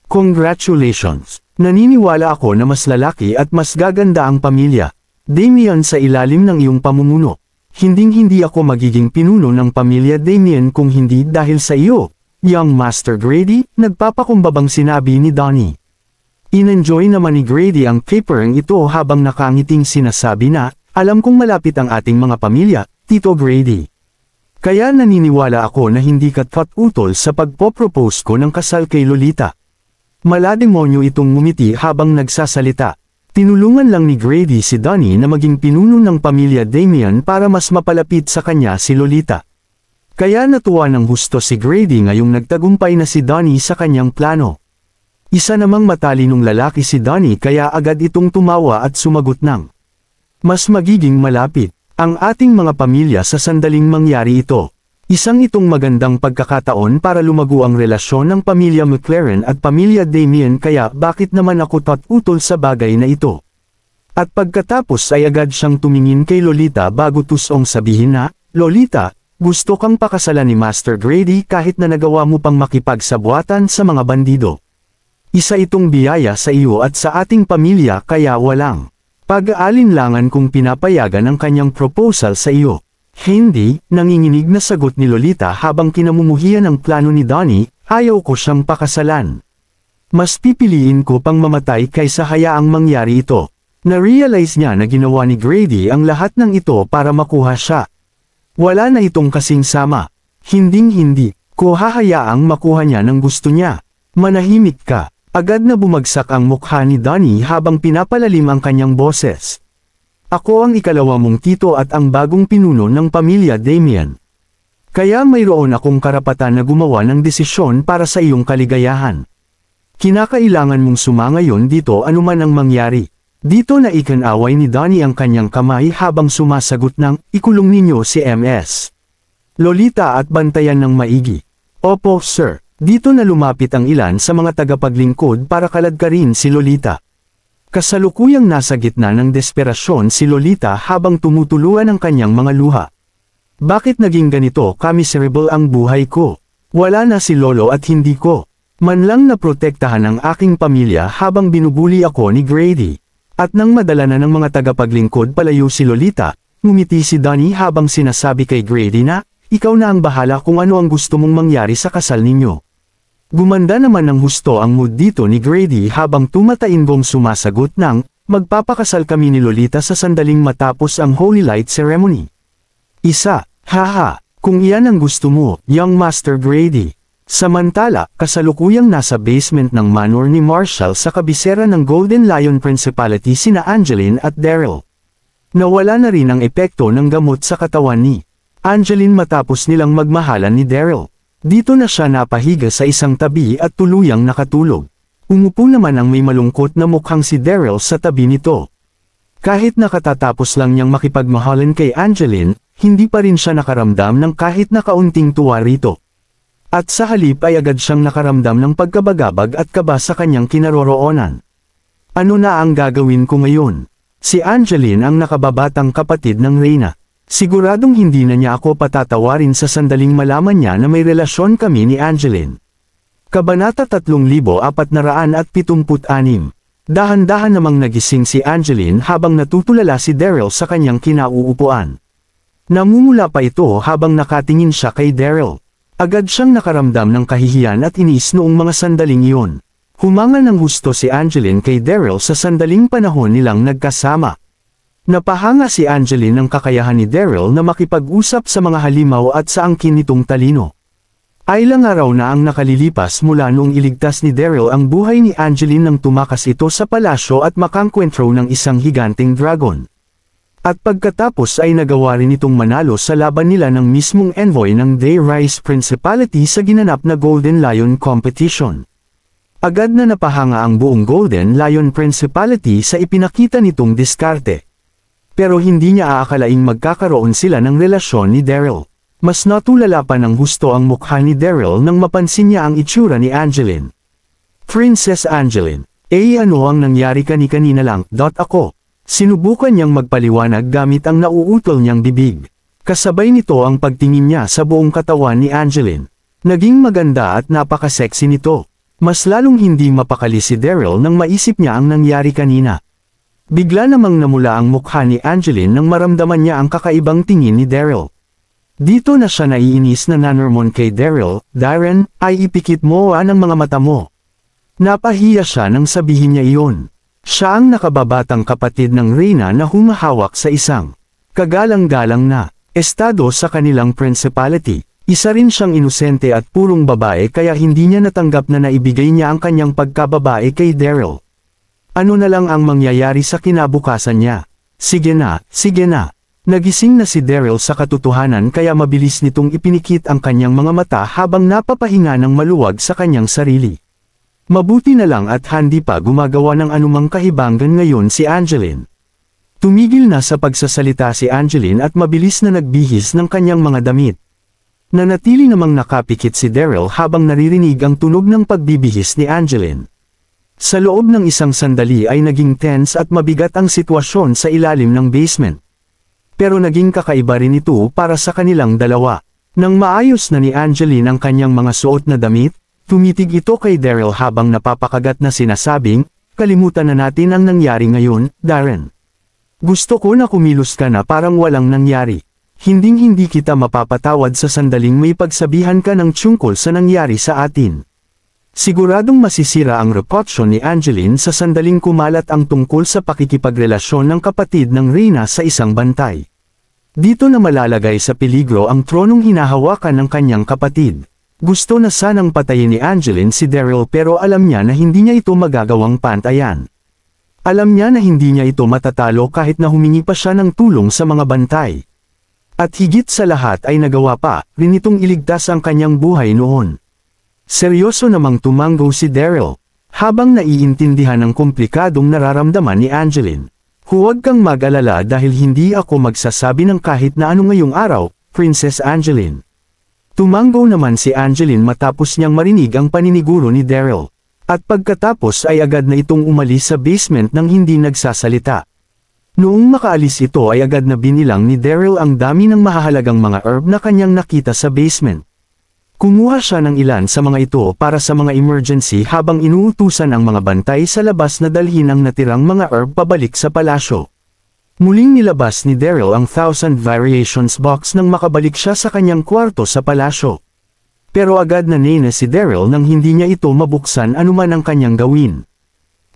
Congratulations. Naniniwala ako na mas lalaki at mas gaganda ang pamilya Damian sa ilalim ng iyong pamumuno. Hinding-hindi ako magiging pinuno ng pamilya Damian kung hindi dahil sa iyo, young Master Grady," nagpapakumbabang sinabi ni Donnie. Inenjoy naman ni Grady ang capering ito habang nakangiting sinasabi na, "Alam kong malapit ang ating mga pamilya, Tito Grady. Kaya naniniwala ako na hindi ka utol sa pagpopropose ko ng kasal kay Lolita." Malademonyo itong ngumiti habang nagsasalita. Tinulungan lang ni Grady si Donnie na maging pinuno ng pamilya Damian para mas mapalapit sa kanya si Lolita. Kaya natuwa ng husto si Grady ngayong nagtagumpay na si Donnie sa kanyang plano. Isa namang matalinong lalaki si Donnie, kaya agad itong tumawa at sumagot ng, "Mas magiging malapit ang ating mga pamilya sa sandaling mangyari ito. Isang itong magandang pagkakataon para lumago ang relasyon ng pamilya McLaren at pamilya Damian, kaya bakit naman ako utol sa bagay na ito?" At pagkatapos ay agad siyang tumingin kay Lolita bago tusong sabihin na, "Lolita, gusto kang pakasalan ni Master Grady kahit na nagawa mo pang makipagsabuatan sa mga bandido. Isa itong biyaya sa iyo at sa ating pamilya, kaya walang pag-aalinlangan kung pinapayagan ang kanyang proposal sa iyo." "Hindi," nanginginig na sagot ni Lolita habang kinamumuhian ang plano ni Donnie, "ayaw ko siyang pakasalan. Mas pipiliin ko pang mamatay kaysa hayaang mangyari ito." Na-realize niya na ginawa ni Grady ang lahat ng ito para makuha siya. Wala na itong kasing sama. Hinding-hindi. ko hahayaang makuha niya ng gusto niya. Manahimik ka. Agad na bumagsak ang mukha ni Donnie habang pinapalalim ang kanyang boses. Ako ang ikalawa mong tito at ang bagong pinuno ng pamilya Damian. Kaya mayroon akong karapatan na gumawa ng desisyon para sa iyong kaligayahan. Kinakailangan mong sumangayon dito anuman ang mangyari. Dito na ikanaway ni Donnie ang kanyang kamay habang sumasagot ng, ikulong ninyo si MS. Lolita at bantayan ng maigi. Opo, sir. Dito na lumapit ang ilan sa mga tagapaglingkod para kaladkarin si Lolita. Kasalukuyang nasa gitna ng desperasyon si Lolita habang tumutuluan ang kanyang mga luha. Bakit naging ganito ka-miserable ang buhay ko? Wala na si Lolo at hindi ko man lang naprotektahan ang aking pamilya habang binubuli ako ni Grady. At nang madala na ng mga tagapaglingkod palayo si Lolita, ngumiti si Donnie habang sinasabi kay Grady na, ikaw na ang bahala kung ano ang gusto mong mangyari sa kasal ninyo. Gumanda naman ng husto ang mood dito ni Grady habang tumatainggong sumasagot ng, magpapakasal kami ni Lolita sa sandaling matapos ang Holy Light Ceremony. Isa, haha, kung iyan ang gusto mo, young Master Grady. Samantala, kasalukuyang nasa basement ng manor ni Marshall sa kabisera ng Golden Lion Principality sina Angeline at Daryl. Nawala na rin ang epekto ng gamot sa katawan ni Angeline matapos nilang magmahalan ni Daryl. Dito na siya napahiga sa isang tabi at tuluyang nakatulog. Umupo naman ang may malungkot na mukhang si Daryl sa tabi nito. Kahit nakatatapos lang niyang makipagmahalan kay Angeline, hindi pa rin siya nakaramdam ng kahit na kaunting tuwa rito. At sa halip ay agad siyang nakaramdam ng pagkabagabag at kaba sa kanyang kinaroroonan. Ano na ang gagawin ko ngayon? Si Angeline ang nakababatang kapatid ng Reyna. Siguradong hindi na niya ako patatawarin sa sandaling malaman niya na may relasyon kami ni Angeline. Kabanata 3476. Dahan-dahan namang nagising si Angeline habang natutulala si Daryl sa kanyang kinauupuan. Namumula pa ito habang nakatingin siya kay Daryl. Agad siyang nakaramdam ng kahihiyan at inis noong mga sandaling iyon. Humanga ng husto si Angeline kay Daryl sa sandaling panahon nilang nagkasama. Napahanga si Angeline ng kakayahan ni Daryl na makipag-usap sa mga halimaw at sa angkin nitong talino. Ay ilang araw na ang nakalilipas mula noong iligtas ni Daryl ang buhay ni Angeline nang tumakas ito sa palasyo at makangkwentro ng isang higanting dragon. At pagkatapos ay nagawa rin itong manalo sa laban nila ng mismong envoy ng Dayrise Principality sa ginanap na Golden Lion Competition. Agad na napahanga ang buong Golden Lion Principality sa ipinakita nitong diskarte. Pero hindi niya aakalaing magkakaroon sila ng relasyon ni Daryl. Mas natulala pa ng husto ang mukha ni Daryl nang mapansin niya ang itsura ni Angeline. Princess Angeline, ano ang nangyari kanina lang? Ako. Sinubukan niyang magpaliwanag gamit ang nauutol niyang bibig. Kasabay nito ang pagtingin niya sa buong katawan ni Angeline. Naging maganda at napaka-sexy nito. Mas lalong hindi mapakali si Daryl nang maisip niya ang nangyari kanina. Bigla namang namula ang mukha ni Angeline nang maramdaman niya ang kakaibang tingin ni Daryl. Dito na siya naiinis na nanurmon kay Daryl, Darren, ay ipikit mo ang mga mata mo. Napahiya siya nang sabihin niya iyon. Siya ang nakababatang kapatid ng Reyna na humahawak sa isang kagalang-galang na estado sa kanilang principality. Isa rin siyang inosente at purong babae kaya hindi niya natanggap na naibigay niya ang kanyang pagkababae kay Daryl. Ano na lang ang mangyayari sa kinabukasan niya? Sige na, sige na. Nagising na si Daryl sa katotohanan kaya mabilis nitong ipinikit ang kanyang mga mata habang napapahinga ng maluwag sa kanyang sarili. Mabuti na lang at hindi pa gumagawa ng anumang kahibangan ngayon si Angeline. Tumigil na sa pagsasalita si Angeline at mabilis na nagbihis ng kanyang mga damit. Nanatili namang nakapikit si Daryl habang naririnig ang tunog ng pagbibihis ni Angeline. Sa loob ng isang sandali ay naging tense at mabigat ang sitwasyon sa ilalim ng basement. Pero naging kakaiba rin ito para sa kanilang dalawa. Nang maayos na ni Angeline ang kanyang mga suot na damit, tumitig ito kay Daryl habang napapakagat na sinasabing, kalimutan na natin ang nangyari ngayon, Darren. Gusto ko na kumilos ka na parang walang nangyari. Hinding-hindi kita mapapatawad sa sandaling may pagsabihan ka ng tungkol sa nangyari sa atin. Siguradong masisira ang reputasyon ni Angeline sa sandaling kumalat ang tungkol sa pakikipagrelasyon ng kapatid ng Reyna sa isang bantay. Dito na malalagay sa peligro ang tronong hinahawakan ng kanyang kapatid. Gusto na sanang patayin ni Angeline si Daryl pero alam niya na hindi niya ito magagawang pantayan. Alam niya na hindi niya ito matatalo kahit na humingi pa siya ng tulong sa mga bantay. At higit sa lahat ay nagawa pa rin itong iligtas ang kanyang buhay noon. Seryoso namang tumanggo si Daryl, habang naiintindihan ang komplikadong nararamdaman ni Angeline. Huwag kang mag-alala dahil hindi ako magsasabi ng kahit na ano ngayong araw, Princess Angeline. Tumanggo naman si Angeline matapos niyang marinig ang paniniguro ni Daryl. At pagkatapos ay agad na itong umalis sa basement nang hindi nagsasalita. Noong makaalis ito ay agad na binilang ni Daryl ang dami ng mahahalagang mga herb na kanyang nakita sa basement. Kumuha siya ng ilan sa mga ito para sa mga emergency habang inuutusan ang mga bantay sa labas na dalhin ang natirang mga herb pabalik sa palasyo. Muling nilabas ni Daryl ang 1,000 Variations box nang makabalik siya sa kanyang kwarto sa palasyo. Pero agad na nena si Daryl nang hindi niya ito mabuksan anuman ang kanyang gawin.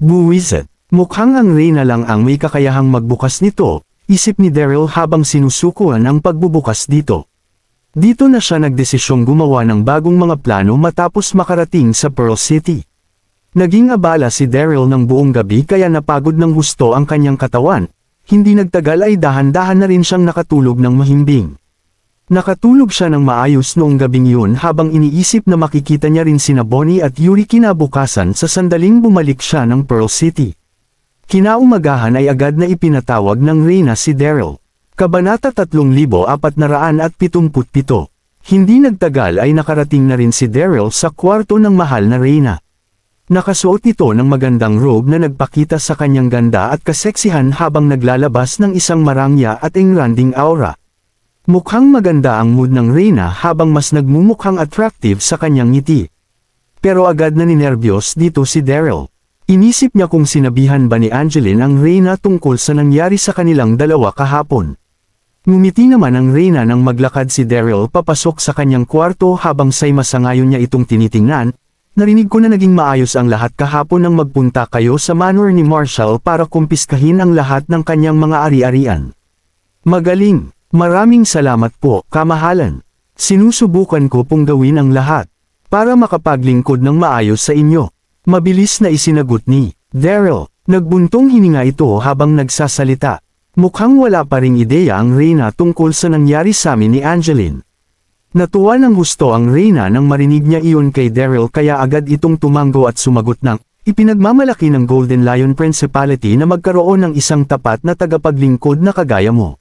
Buwisit, mukhang ang Reyna lang ang may kakayahang magbukas nito, isip ni Daryl habang sinusukuan ang pagbubukas dito. Dito na siya nagdesisyong gumawa ng bagong mga plano matapos makarating sa Pearl City. Naging abala si Daryl ng buong gabi kaya napagod ng husto ang kanyang katawan. Hindi nagtagal ay dahan-dahan na rin siyang nakatulog ng mahimbing. Nakatulog siya ng maayos noong gabing yun habang iniisip na makikita niya rin sina Bonnie at Yuri kinabukasan sa sandaling bumalik siya ng Pearl City. Kinaumagahan ay agad na ipinatawag ng Reyna si Daryl. Kabanata 3477. Hindi nagtagal ay nakarating na rin si Daryl sa kwarto ng mahal na Reyna. Nakasuot ito ng magandang robe na nagpakita sa kanyang ganda at kaseksihan habang naglalabas ng isang marangya at engranding aura. Mukhang maganda ang mood ng Reyna habang mas nagmumukhang attractive sa kanyang ngiti. Pero agad na ninerbyos dito si Daryl. Inisip niya kung sinabihan ba ni Angeline ang Reyna tungkol sa nangyari sa kanilang dalawa kahapon. Ngumiti naman ang Reyna nang maglakad si Daryl papasok sa kanyang kwarto habang say masangayon niya itong tinitingnan. Narinig ko na naging maayos ang lahat kahapon nang magpunta kayo sa manor ni Marshall para kumpiskahin ang lahat ng kanyang mga ari-arian. Magaling! Maraming salamat po, kamahalan. Sinusubukan ko pong gawin ang lahat para makapaglingkod ng maayos sa inyo. Mabilis na isinagot ni Daryl. Nagbuntong hininga ito habang nagsasalita. Mukhang wala pa ring ideya ang Reyna tungkol sa nangyari sa amin ni Angeline. Natuwa ng husto ang Reyna nang marinig niya iyon kay Daryl kaya agad itong tumanggo at sumagot ng ipinagmamalaki ng Golden Lion Principality na magkaroon ng isang tapat na tagapaglingkod na kagaya mo.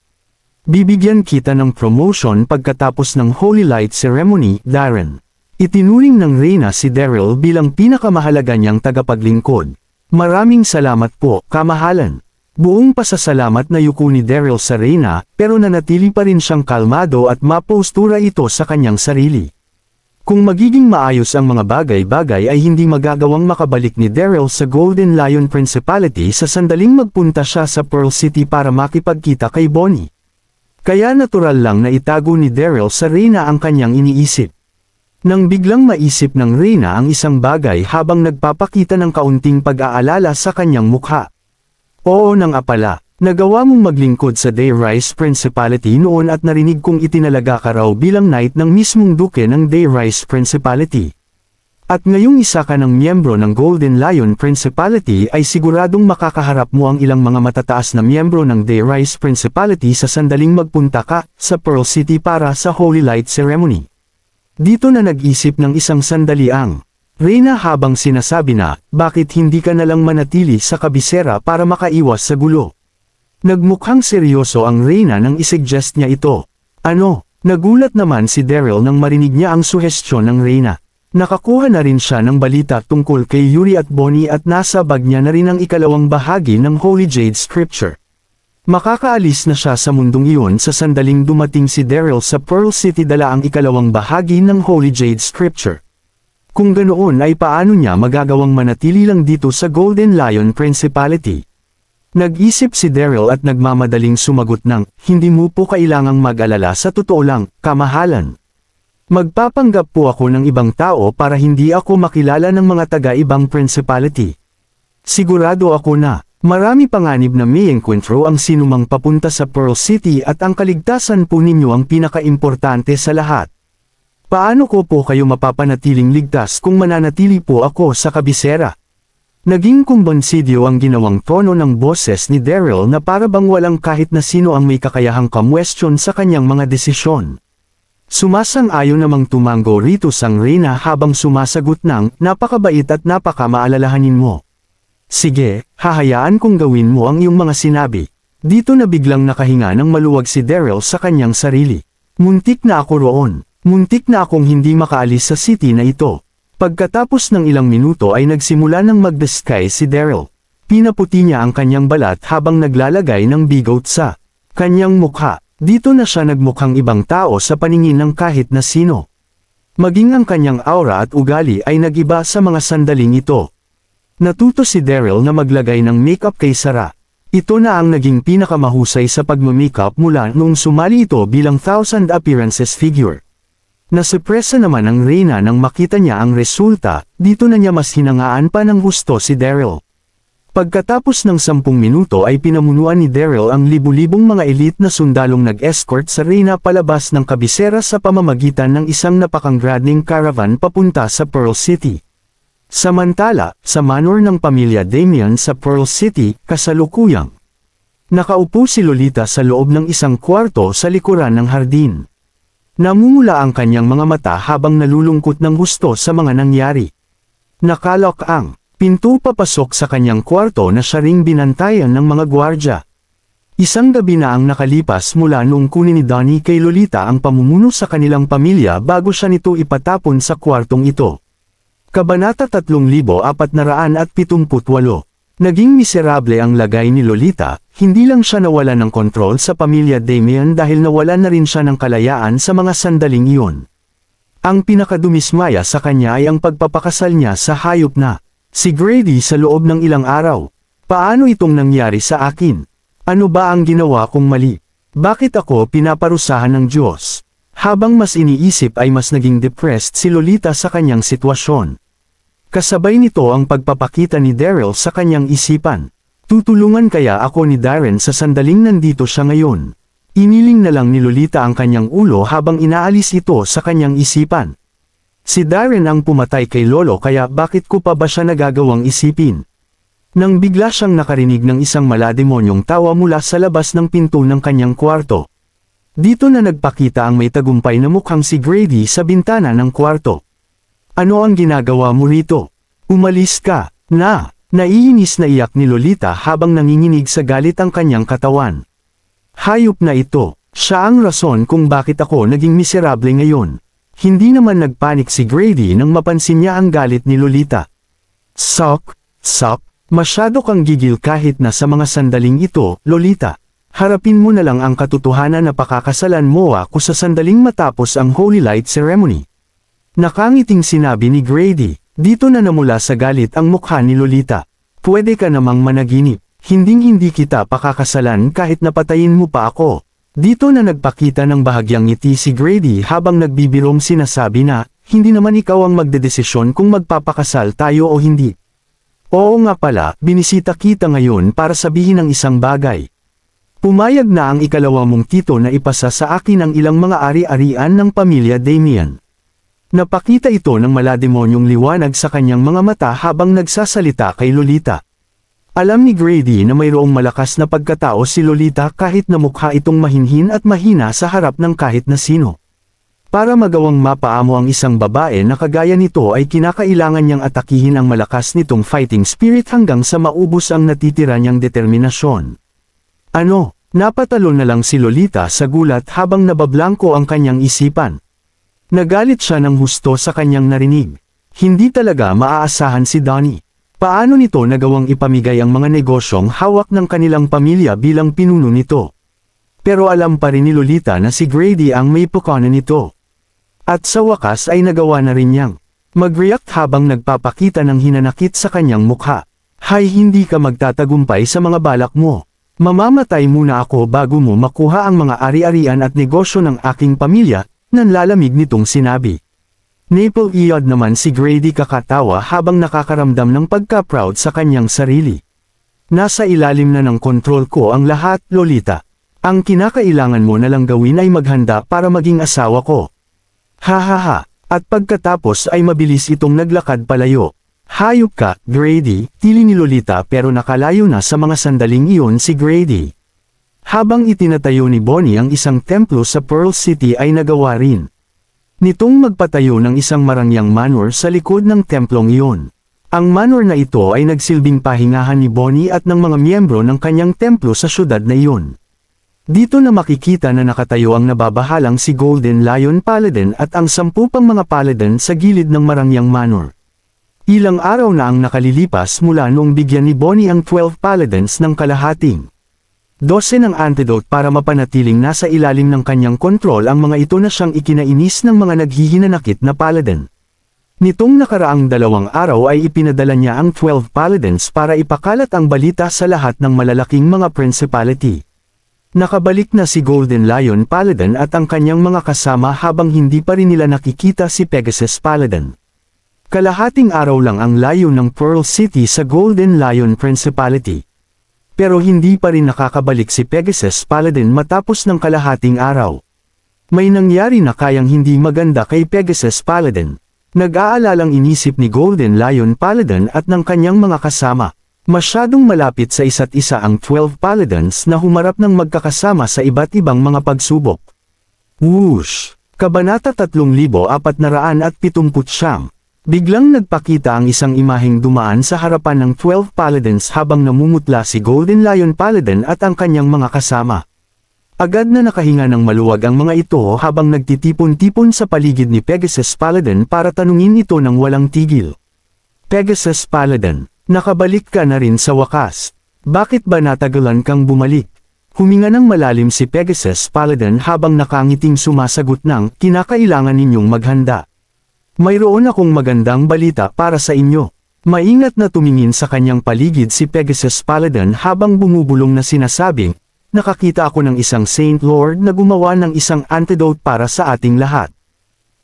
Bibigyan kita ng promotion pagkatapos ng Holy Light Ceremony, Darren. Itinuring ng Reyna si Daryl bilang pinakamahalaga niyang tagapaglingkod. Maraming salamat po, kamahalan. Buong pasasalamat na yuko ni Daryl sa Reyna, pero nanatili pa rin siyang kalmado at mapostura ito sa kanyang sarili. Kung magiging maayos ang mga bagay-bagay ay hindi magagawang makabalik ni Daryl sa Golden Lion Principality sa sandaling magpunta siya sa Pearl City para makipagkita kay Bonnie. Kaya natural lang na itago ni Daryl sa Reyna ang kanyang iniisip. Nang biglang maisip ng Reyna ang isang bagay habang nagpapakita ng kaunting pag-aalala sa kanyang mukha. Oo nang apala, nagawa mong maglingkod sa Dayrise Principality noon at narinig kong itinalaga ka raw bilang knight ng mismong duke ng Dayrise Principality. At ngayong isa ka ng miyembro ng Golden Lion Principality ay siguradong makakaharap mo ang ilang mga matataas na miyembro ng Dayrise Principality sa sandaling magpunta ka sa Pearl City para sa Holy Light Ceremony. Dito na nag-isip ng isang sandali ang Reyna habang sinasabi na, bakit hindi ka nalang manatili sa kabisera para makaiwas sa gulo? Nagmukhang seryoso ang Reyna nang isuggest niya ito. Ano? Nagulat naman si Daryl nang marinig niya ang suhestyon ng Reyna. Nakakuha na rin siya ng balita tungkol kay Yuri at Bonnie at nasa bag niya na rin ang ikalawang bahagi ng Holy Jade Scripture. Makakaalis na siya sa mundong iyon sa sandaling dumating si Daryl sa Pearl City dala ang ikalawang bahagi ng Holy Jade Scripture. Kung ganoon ay paano niya magagawang manatili lang dito sa Golden Lion Principality? Nag-isip si Daryl at nagmamadaling sumagot ng, hindi mo po kailangang mag-alala sa totoo lang, kamahalan. Magpapanggap po ako ng ibang tao para hindi ako makilala ng mga taga-ibang principality. Sigurado ako na, marami panganib na may enkwentro ang sinumang papunta sa Pearl City at ang kaligtasan po ninyo ang pinaka-importante sa lahat. Paano ko po kayo mapapanatiling ligtas kung mananatili po ako sa kabisera? Naging kumbonsidyo ang ginawang tono ng boses ni Daryl na para bang walang kahit na sino ang may kakayahang kamwestiyon sa kanyang mga desisyon. Sumasang-ayon namang tumango rito sang Reyna habang sumasagot ng, napakabait at napakamaalalahanin mo. Sige, hahayaan kong gawin mo ang iyong mga sinabi. Dito na biglang nakahinga ng maluwag si Daryl sa kanyang sarili. Muntik na ako roon. Muntik na akong hindi makaalis sa city na ito. Pagkatapos ng ilang minuto ay nagsimula ng mag-disguise si Daryl. Pinaputi niya ang kanyang balat habang naglalagay ng bigote sa kanyang mukha. Dito na siya nagmukhang ibang tao sa paningin ng kahit na sino. Maging ang kanyang aura at ugali ay nagiba sa mga sandaling ito. Natuto si Daryl na maglagay ng makeup kay Sarah. Ito na ang naging pinakamahusay sa pagmamakeup mula noong sumali ito bilang 1,000 appearances figure. Nasurpresa naman ang Reyna nang makita niya ang resulta, dito na niya mas hinangaan pa ng husto si Daryl. Pagkatapos ng 10 minuto ay pinamunuan ni Daryl ang libu-libong mga elite na sundalong nag-escort sa Reyna palabas ng kabisera sa pamamagitan ng isang napakagrading caravan papunta sa Pearl City. Samantala, sa manor ng pamilya Damian sa Pearl City, kasalukuyang nakaupo si Lolita sa loob ng isang kwarto sa likuran ng hardin. Namumula ang kanyang mga mata habang nalulungkot ng gusto sa mga nangyari. Nakalok ang pinto papasok sa kanyang kwarto na siya ring binantayan ng mga gwardya. Isang gabi na ang nakalipas mula noong kunin ni Donnie kay Lolita ang pamumuno sa kanilang pamilya bago siya nito ipatapon sa kwartong ito. Kabanata 3478. Naging miserable ang lagay ni Lolita, hindi lang siya nawala ng kontrol sa pamilya Damian dahil nawala na rin siya ng kalayaan sa mga sandaling iyon. Ang pinakadumismaya sa kanya ay ang pagpapakasal niya sa hayop na si Grady sa loob ng ilang araw. Paano itong nangyari sa akin? Ano ba ang ginawa kong mali? Bakit ako pinaparusahan ng Diyos? Habang mas iniisip ay mas naging depressed si Lolita sa kanyang sitwasyon. Kasabay nito ang pagpapakita ni Daryl sa kanyang isipan. Tutulungan kaya ako ni Darren sa sandaling nandito siya ngayon? Iniling na lang ni Lolita ang kanyang ulo habang inaalis ito sa kanyang isipan. Si Darren ang pumatay kay Lolo kaya bakit ko pa ba siya nagagawang isipin? Nang bigla siyang nakarinig ng isang malademonyong tawa mula sa labas ng pinto ng kanyang kwarto. Dito na nagpakita ang may tagumpay na mukhang si Grady sa bintana ng kwarto. Ano ang ginagawa mo rito? Umalis ka, na! Naiinis na iyak ni Lolita habang nanginginig sa galit ang kanyang katawan. Hayop na ito, siya ang rason kung bakit ako naging miserable ngayon. Hindi naman nagpanik si Grady nang mapansin niya ang galit ni Lolita. Sok, masyado kang gigil kahit na sa mga sandaling ito, Lolita. Harapin mo na lang ang katotohanan na pakakasalan mo ako sa sandaling matapos ang Holy Light Ceremony. Nakangiting sinabi ni Grady, dito na namula sa galit ang mukha ni Lolita. Pwede ka namang managinip, hindi kita pakakasalan kahit napatayin mo pa ako. Dito na nagpakita ng bahagyang ngiti si Grady habang nagbibirong sinasabi na, hindi naman ikaw ang magdedesisyon kung magpapakasal tayo o hindi. Oo nga pala, binisita kita ngayon para sabihin ang isang bagay. Pumayag na ang ikalawa mong tito na ipasa sa akin ang ilang mga ari-arian ng pamilya Damian. Napakita ito ng malademonyong liwanag sa kanyang mga mata habang nagsasalita kay Lolita. Alam ni Grady na mayroong malakas na pagkatao si Lolita kahit na mukha itong mahinhin at mahina sa harap ng kahit na sino. Para magawang mapaamo ang isang babae na kagaya nito ay kinakailangan niyang atakihin ang malakas nitong fighting spirit hanggang sa maubos ang natitira niyang determinasyon. Ano, napatalo na lang si Lolita sa gulat habang nabablangko ang kanyang isipan. Nagalit siya ng husto sa kanyang narinig. Hindi talaga maaasahan si Donnie. Paano nito nagawang ipamigay ang mga negosyong hawak ng kanilang pamilya bilang pinuno nito? Pero alam pa rin ni Lolita na si Grady ang may pukanan nito. At sa wakas ay nagawa na rin niyang mag-react habang nagpapakita ng hinanakit sa kanyang mukha. Hay, hindi ka magtatagumpay sa mga balak mo. Mamamatay muna ako bago mo makuha ang mga ari-arian at negosyo ng aking pamilya, nanlalamig nitong sinabi. Naple-eared naman si Grady kakatawa habang nakakaramdam ng pagka-proud sa kanyang sarili. Nasa ilalim na ng kontrol ko ang lahat, Lolita. Ang kinakailangan mo na lang gawin ay maghanda para maging asawa ko. Ha. At pagkatapos ay mabilis itong naglakad palayo. Hayop ka, Grady, tili ni Lolita pero nakalayo na sa mga sandaling iyon si Grady. Habang itinatayo ni Bonnie ang isang templo sa Pearl City ay nagawa rin nitong magpatayo ng isang marangyang manor sa likod ng templong iyon. Ang manor na ito ay nagsilbing pahingahan ni Bonnie at ng mga miyembro ng kanyang templo sa syudad na iyon. Dito na makikita na nakatayo ang nababahalang si Golden Lion Paladin at ang 10 pang mga paladin sa gilid ng marangyang manor. Ilang araw na ang nakalilipas mula noong bigyan ni Bonnie ang 12 paladins ng kalahating 12 ng antidote para mapanatiling nasa ilalim ng kanyang kontrol ang mga ito na siyang ikinainis ng mga naghihinanakit na paladin. Nitong nakaraang 2 araw ay ipinadala niya ang 12 paladins para ipakalat ang balita sa lahat ng malalaking mga principality. Nakabalik na si Golden Lion Paladin at ang kanyang mga kasama habang hindi pa rin nila nakikita si Pegasus Paladin. Kalahating araw lang ang layo ng Pearl City sa Golden Lion Principality. Pero hindi pa rin nakakabalik si Pegasus Paladin matapos ng kalahating araw. May nangyari na kayang hindi maganda kay Pegasus Paladin. Nag-aalalang inisip ni Golden Lion Paladin at ng kanyang mga kasama. Masyadong malapit sa isa't isa ang 12 paladins na humarap ng magkakasama sa iba't ibang mga pagsubok. Whoosh! Kabanata 3479. Biglang nagpakita ang isang imaheng dumaan sa harapan ng 12 paladins habang namumutla si Golden Lion Paladin at ang kanyang mga kasama. Agad na nakahinga ng maluwag ang mga ito habang nagtitipon-tipon sa paligid ni Pegasus Paladin para tanungin ito ng walang tigil. Pegasus Paladin, nakabalik ka na rin sa wakas. Bakit ba natagalan kang bumalik? Huminga ng malalim si Pegasus Paladin habang nakangiting sumasagot ng, kinakailangan ninyong maghanda. Mayroon akong magandang balita para sa inyo. Maingat na tumingin sa kanyang paligid si Pegasus Paladin habang bumubulong na sinasabing, nakakita ako ng isang Saint Lord na gumawa ng isang antidote para sa ating lahat.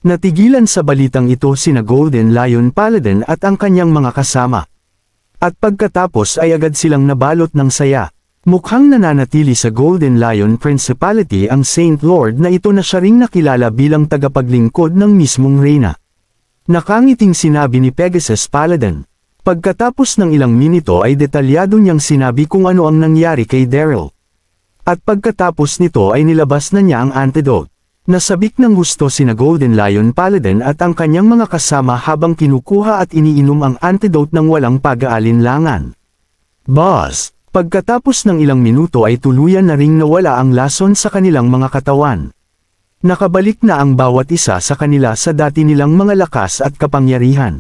Natigilan sa balitang ito sina Golden Lion Paladin at ang kanyang mga kasama. At pagkatapos ay agad silang nabalot ng saya. Mukhang nananatili sa Golden Lion Principality ang Saint Lord na ito na siya ring nakilala bilang tagapaglingkod ng mismong reyna. Nakangiting sinabi ni Pegasus Paladin. Pagkatapos ng ilang minuto ay detalyado niyang sinabi kung ano ang nangyari kay Daryl. At pagkatapos nito ay nilabas na niya ang antidote. Nasabik ng gusto sina Golden Lion Paladin at ang kanyang mga kasama habang kinukuha at iniinom ang antidote ng walang pag-aalinlangan. Boss! Pagkatapos ng ilang minuto ay tuluyan na ring nawala ang lason sa kanilang mga katawan. Nakabalik na ang bawat isa sa kanila sa dati nilang mga lakas at kapangyarihan.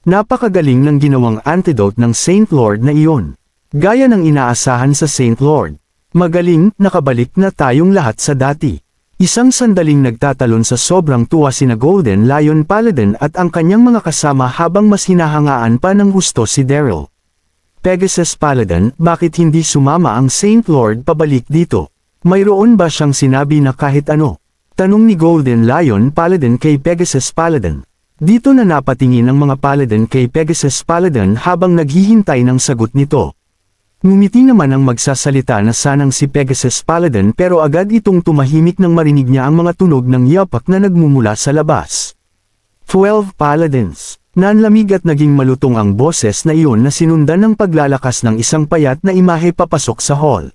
Napakagaling ng ginawang antidote ng Saint Lord na iyon. Gaya ng inaasahan sa Saint Lord. Magaling, nakabalik na tayong lahat sa dati. Isang sandaling nagtatalon sa sobrang tuwa sina Golden Lion Paladin at ang kanyang mga kasama habang mas hinahangaan pa ng gusto si Daryl. Pegasus Paladin, bakit hindi sumama ang Saint Lord pabalik dito? Mayroon ba siyang sinabi na kahit ano? Tanong ni Golden Lion Paladin kay Pegasus Paladin. Dito na napatingin ang mga paladin kay Pegasus Paladin habang naghihintay ng sagot nito. Ngumiti naman ang magsasalita na sanang si Pegasus Paladin pero agad itong tumahimik nang marinig niya ang mga tunog ng yapak na nagmumula sa labas. 12 Paladins. Nanlamig at naging malutong ang boses na iyon na sinundan ng paglalakas ng isang payat na imahe papasok sa hall.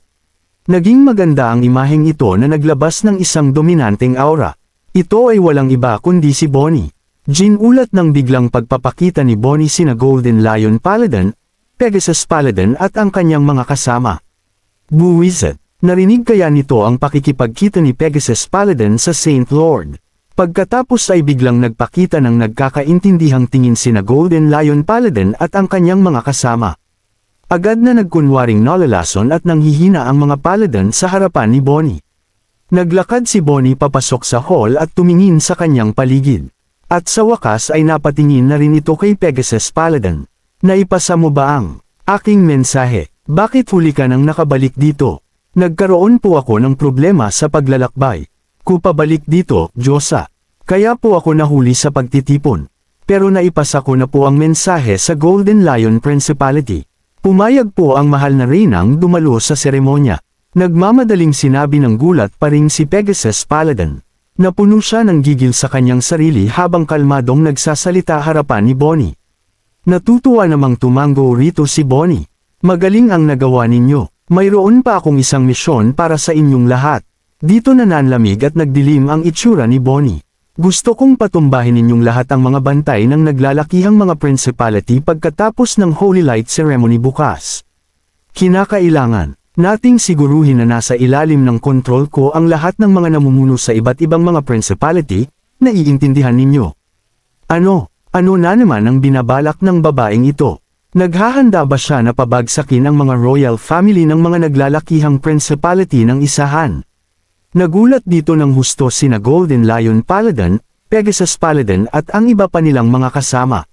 Naging maganda ang imaheng ito na naglabas ng isang dominanteng aura. Ito ay walang iba kundi si Bonnie. Ginulat ng biglang pagpapakita ni Bonnie sina Golden Lion Paladin, Pegasus Paladin at ang kanyang mga kasama. Buwisit, narinig kaya nito ang pakikipagkita ni Pegasus Paladin sa Saint Lord. Pagkatapos ay biglang nagpakita ng nagkakaintindihang tingin sina Golden Lion Paladin at ang kanyang mga kasama. Agad na nagkunwaring nalalason at nanghihina ang mga paladin sa harapan ni Bonnie. Naglakad si Bonnie papasok sa hall at tumingin sa kanyang paligid. At sa wakas ay napatingin na rin ito kay Pegasus Paladin. Naipasa mo ba ang aking mensahe? Bakit huli ka nang nakabalik dito? Nagkaroon po ako ng problema sa paglalakbay. Kupabalik dito, Diyosa. Kaya po ako nahuli sa pagtitipon. Pero naipasa ko na po ang mensahe sa Golden Lion Principality. Pumayag po ang mahal na reynang dumalo sa seremonya. Nagmamadaling sinabi ng gulat pa ring si Pegasus Paladin. Napuno siya ng gigil sa kanyang sarili habang kalmadong nagsasalita harapan ni Bonnie. Natutuwa namang tumango rito si Bonnie. Magaling ang nagawa ninyo. Mayroon pa akong isang misyon para sa inyong lahat. Dito nananlamig at nagdilim ang itsura ni Bonnie. Gusto kong patumbahin ninyong lahat ang mga bantay ng naglalakihang mga principality pagkatapos ng Holy Light Ceremony bukas. Kinakailangan nating siguruhin na nasa ilalim ng kontrol ko ang lahat ng mga namumuno sa iba't ibang mga principality, na iintindihan ninyo. Ano na naman ang binabalak ng babaeng ito? Naghahanda ba siya na pabagsakin ang mga royal family ng mga naglalakihang principality ng isahan? Nagulat dito ng husto sina Golden Lion Paladin, Pegasus Paladin at ang iba pa nilang mga kasama.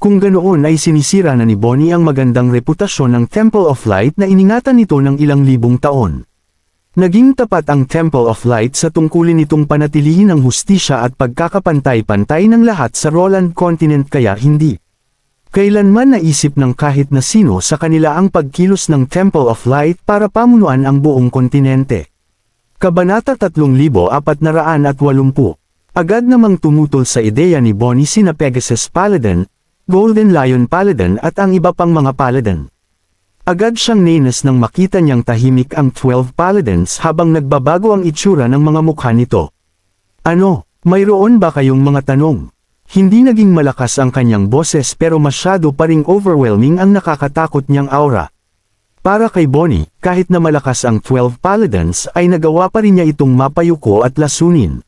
Kung ganoon ay sinisira na ni Bonnie ang magandang reputasyon ng Temple of Light na iningatan nito ng ilang libong taon. Naging tapat ang Temple of Light sa tungkulin nitong panatilihin ang hustisya at pagkakapantay-pantay ng lahat sa Roland Continent kaya hindi kailanman naisip ng kahit na sino sa kanila ang pagkilos ng Temple of Light para pamunuan ang buong kontinente. Kabanata 3480. Agad namang tumutol sa ideya ni Bonnie sina Pegasus Paladin, Golden Lion Paladin at ang iba pang mga paladin. Agad siyang nainis nang makita niyang tahimik ang 12 paladins habang nagbabago ang itsura ng mga mukha nito. Mayroon ba kayong mga tanong? Hindi naging malakas ang kanyang boses pero masyado pa ring overwhelming ang nakakatakot niyang aura. Para kay Bonnie, kahit na malakas ang 12 paladins ay nagawa pa rin niya itong mapayuko at lasunin.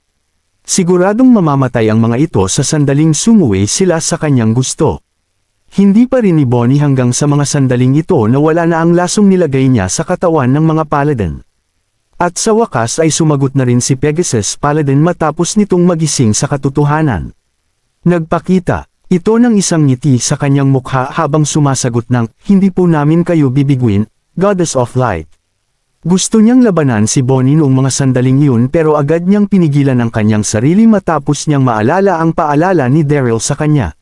Siguradong mamamatay ang mga ito sa sandaling sumuwi sila sa kanyang gusto. Hindi pa rin ni Bonnie hanggang sa mga sandaling ito na wala na ang lasong nilagay niya sa katawan ng mga paladin. At sa wakas ay sumagot na rin si Pegasus Paladin matapos nitong magising sa katotohanan. Nagpakita ito ng isang ngiti sa kanyang mukha habang sumasagot ng, "Hindi po namin kayo bibiguin, Goddess of Light." Gusto niyang labanan si Bonnie noong mga sandaling yun pero agad niyang pinigilan ang kanyang sarili matapos niyang maalala ang paalala ni Daryl sa kanya.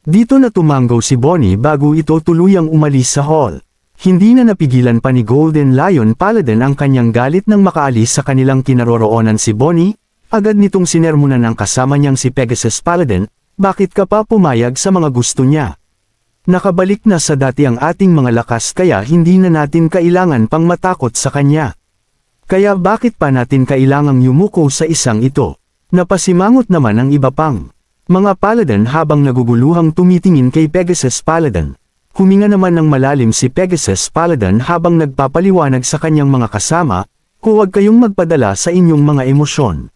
Dito na tumanggaw si Bonnie bago ito tuluyang umalis sa hall. Hindi na napigilan pa ni Golden Lion Paladin ang kanyang galit nang makaalis sa kanilang kinaroroonan si Bonnie, agad nitong sinermonan ng kasama niyang si Pegasus Paladin, "Bakit ka pa pumayag sa mga gusto niya? Nakabalik na sa dati ang ating mga lakas kaya hindi na natin kailangan pang matakot sa kanya. Kaya bakit pa natin kailangang yumuko sa isang ito?" Napasimangot naman ang iba pang mga paladin habang naguguluhang tumitingin kay Pegasus Paladin. Huminga naman ng malalim si Pegasus Paladin habang nagpapaliwanag sa kanyang mga kasama, "Huwag kayong magpadala sa inyong mga emosyon.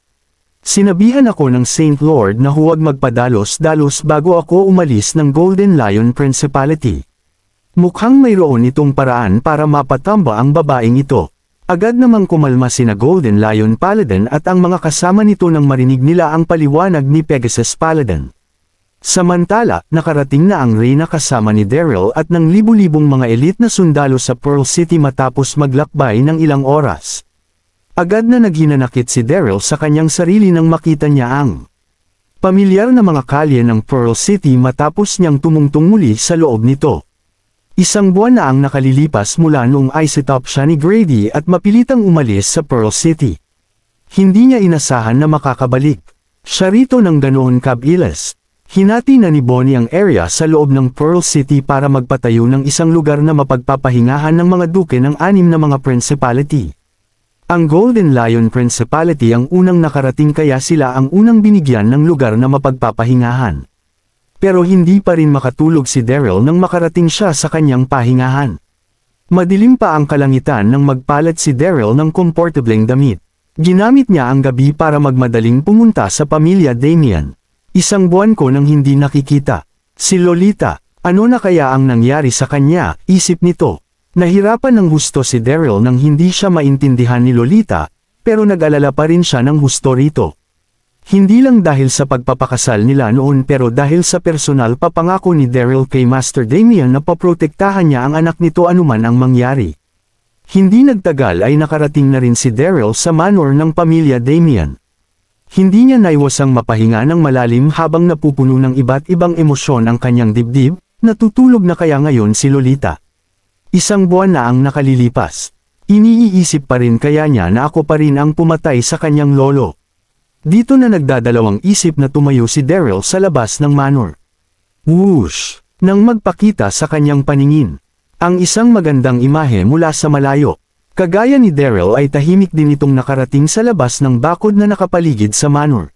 Sinabihan ako ng Saint Lord na huwag magpadalos-dalos bago ako umalis ng Golden Lion Principality. Mukhang mayroon itong paraan para mapatamba ang babaeng ito." Agad namang kumalma sina Golden Lion Paladin at ang mga kasama nito nang marinig nila ang paliwanag ni Pegasus Paladin. Samantala, nakarating na ang Reyna kasama ni Daryl at ng libu-libong mga elite na sundalo sa Pearl City matapos maglakbay ng ilang oras. Agad na naghinanakit si Daryl sa kanyang sarili nang makita niya ang pamilyar na mga kalye ng Pearl City matapos niyang tumungtong muli sa loob nito. Isang buwan na ang nakalilipas mula noong isetop siya ni Grady at mapilitang umalis sa Pearl City. Hindi niya inasahan na makakabalik. Siya rito ng ganoon kabilis. Hinati na ni Bonnie ang area sa loob ng Pearl City para magpatayo ng isang lugar na mapagpapahingahan ng mga duke ng 6 na mga principality. Ang Golden Lion Principality ang unang nakarating kaya sila ang unang binigyan ng lugar na mapagpapahingahan. Pero hindi pa rin makatulog si Daryl nang makarating siya sa kanyang pahingahan. Madilim pa ang kalangitan nang magpalat si Daryl ng komportableng damit. Ginamit niya ang gabi para magmadaling pumunta sa pamilya Damian. "Isang buwan ko nang hindi nakikita si Lolita. Ano na kaya ang nangyari sa kanya?" isip nito. Nahirapan ng husto si Daryl nang hindi siya maintindihan ni Lolita, pero nag-alala pa rin siya ng husto rito. Hindi lang dahil sa pagpapakasal nila noon pero dahil sa personal papangako ni Daryl kay Master Damian na paprotektahan niya ang anak nito anuman ang mangyari. Hindi nagtagal ay nakarating na rin si Daryl sa manor ng pamilya Damian. Hindi niya naiwasang mapahinga ng malalim habang napupuno ng iba't ibang emosyon ang kanyang dibdib, natutulog na kaya ngayon si Lolita. Isang buwan na ang nakalilipas. Iniisip pa rin kaya niya na ako pa rin ang pumatay sa kanyang lolo. Dito na nagdadalawang isip na tumayo si Daryl sa labas ng manor. Whoosh! Nang magpakita sa kanyang paningin. Ang isang magandang imahe mula sa malayo. Kagaya ni Daryl ay tahimik din itong nakarating sa labas ng bakod na nakapaligid sa manor.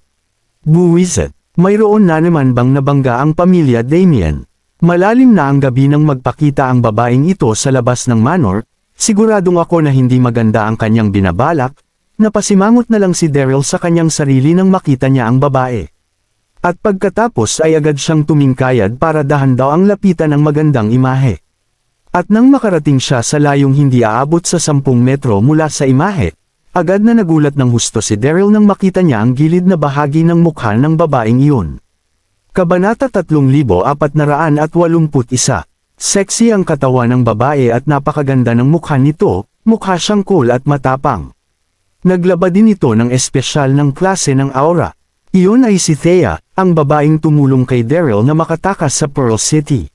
Buwisit! Mayroon na naman bang nabangga ang pamilya Damien? Malalim na ang gabi nang magpakita ang babaeng ito sa labas ng manor, siguradong ako na hindi maganda ang kanyang binabalak, napasimangot na lang si Daryl sa kanyang sarili nang makita niya ang babae. At pagkatapos ay agad siyang tumingkayad para dahan daw ang lapitan ng magandang imahe. At nang makarating siya sa layong hindi aabot sa 10 metro mula sa imahe, agad na nagulat ng husto si Daryl nang makita niya ang gilid na bahagi ng mukha ng babaeng iyon. Kabanata 3481. Sexy ang katawan ng babae at napakaganda ng mukha nito, mukha siyang cool at matapang. Naglaba din ito ng espesyal ng klase ng aura. Iyon ay si Thea, ang babaeng tumulong kay Daryl na makatakas sa Pearl City.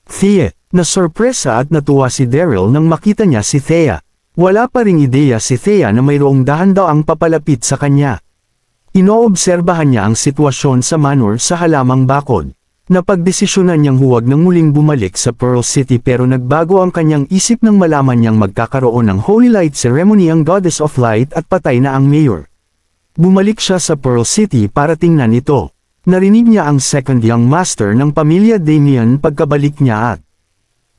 Thea, nasorpresa at natuwa si Daryl nang makita niya si Thea. Wala pa ring ideya si Thea na mayroong dahan daw ang papalapit sa kanya. Inoobserbahan niya ang sitwasyon sa manor sa halamang bakod. Napagdesisyonan niyang huwag nang muling bumalik sa Pearl City pero nagbago ang kanyang isip nang malaman niyang magkakaroon ng Holy Light Ceremony ang Goddess of Light at patay na ang mayor. Bumalik siya sa Pearl City para tingnan ito. Narinig niya ang second young master ng pamilya Damien pagkabalik niya at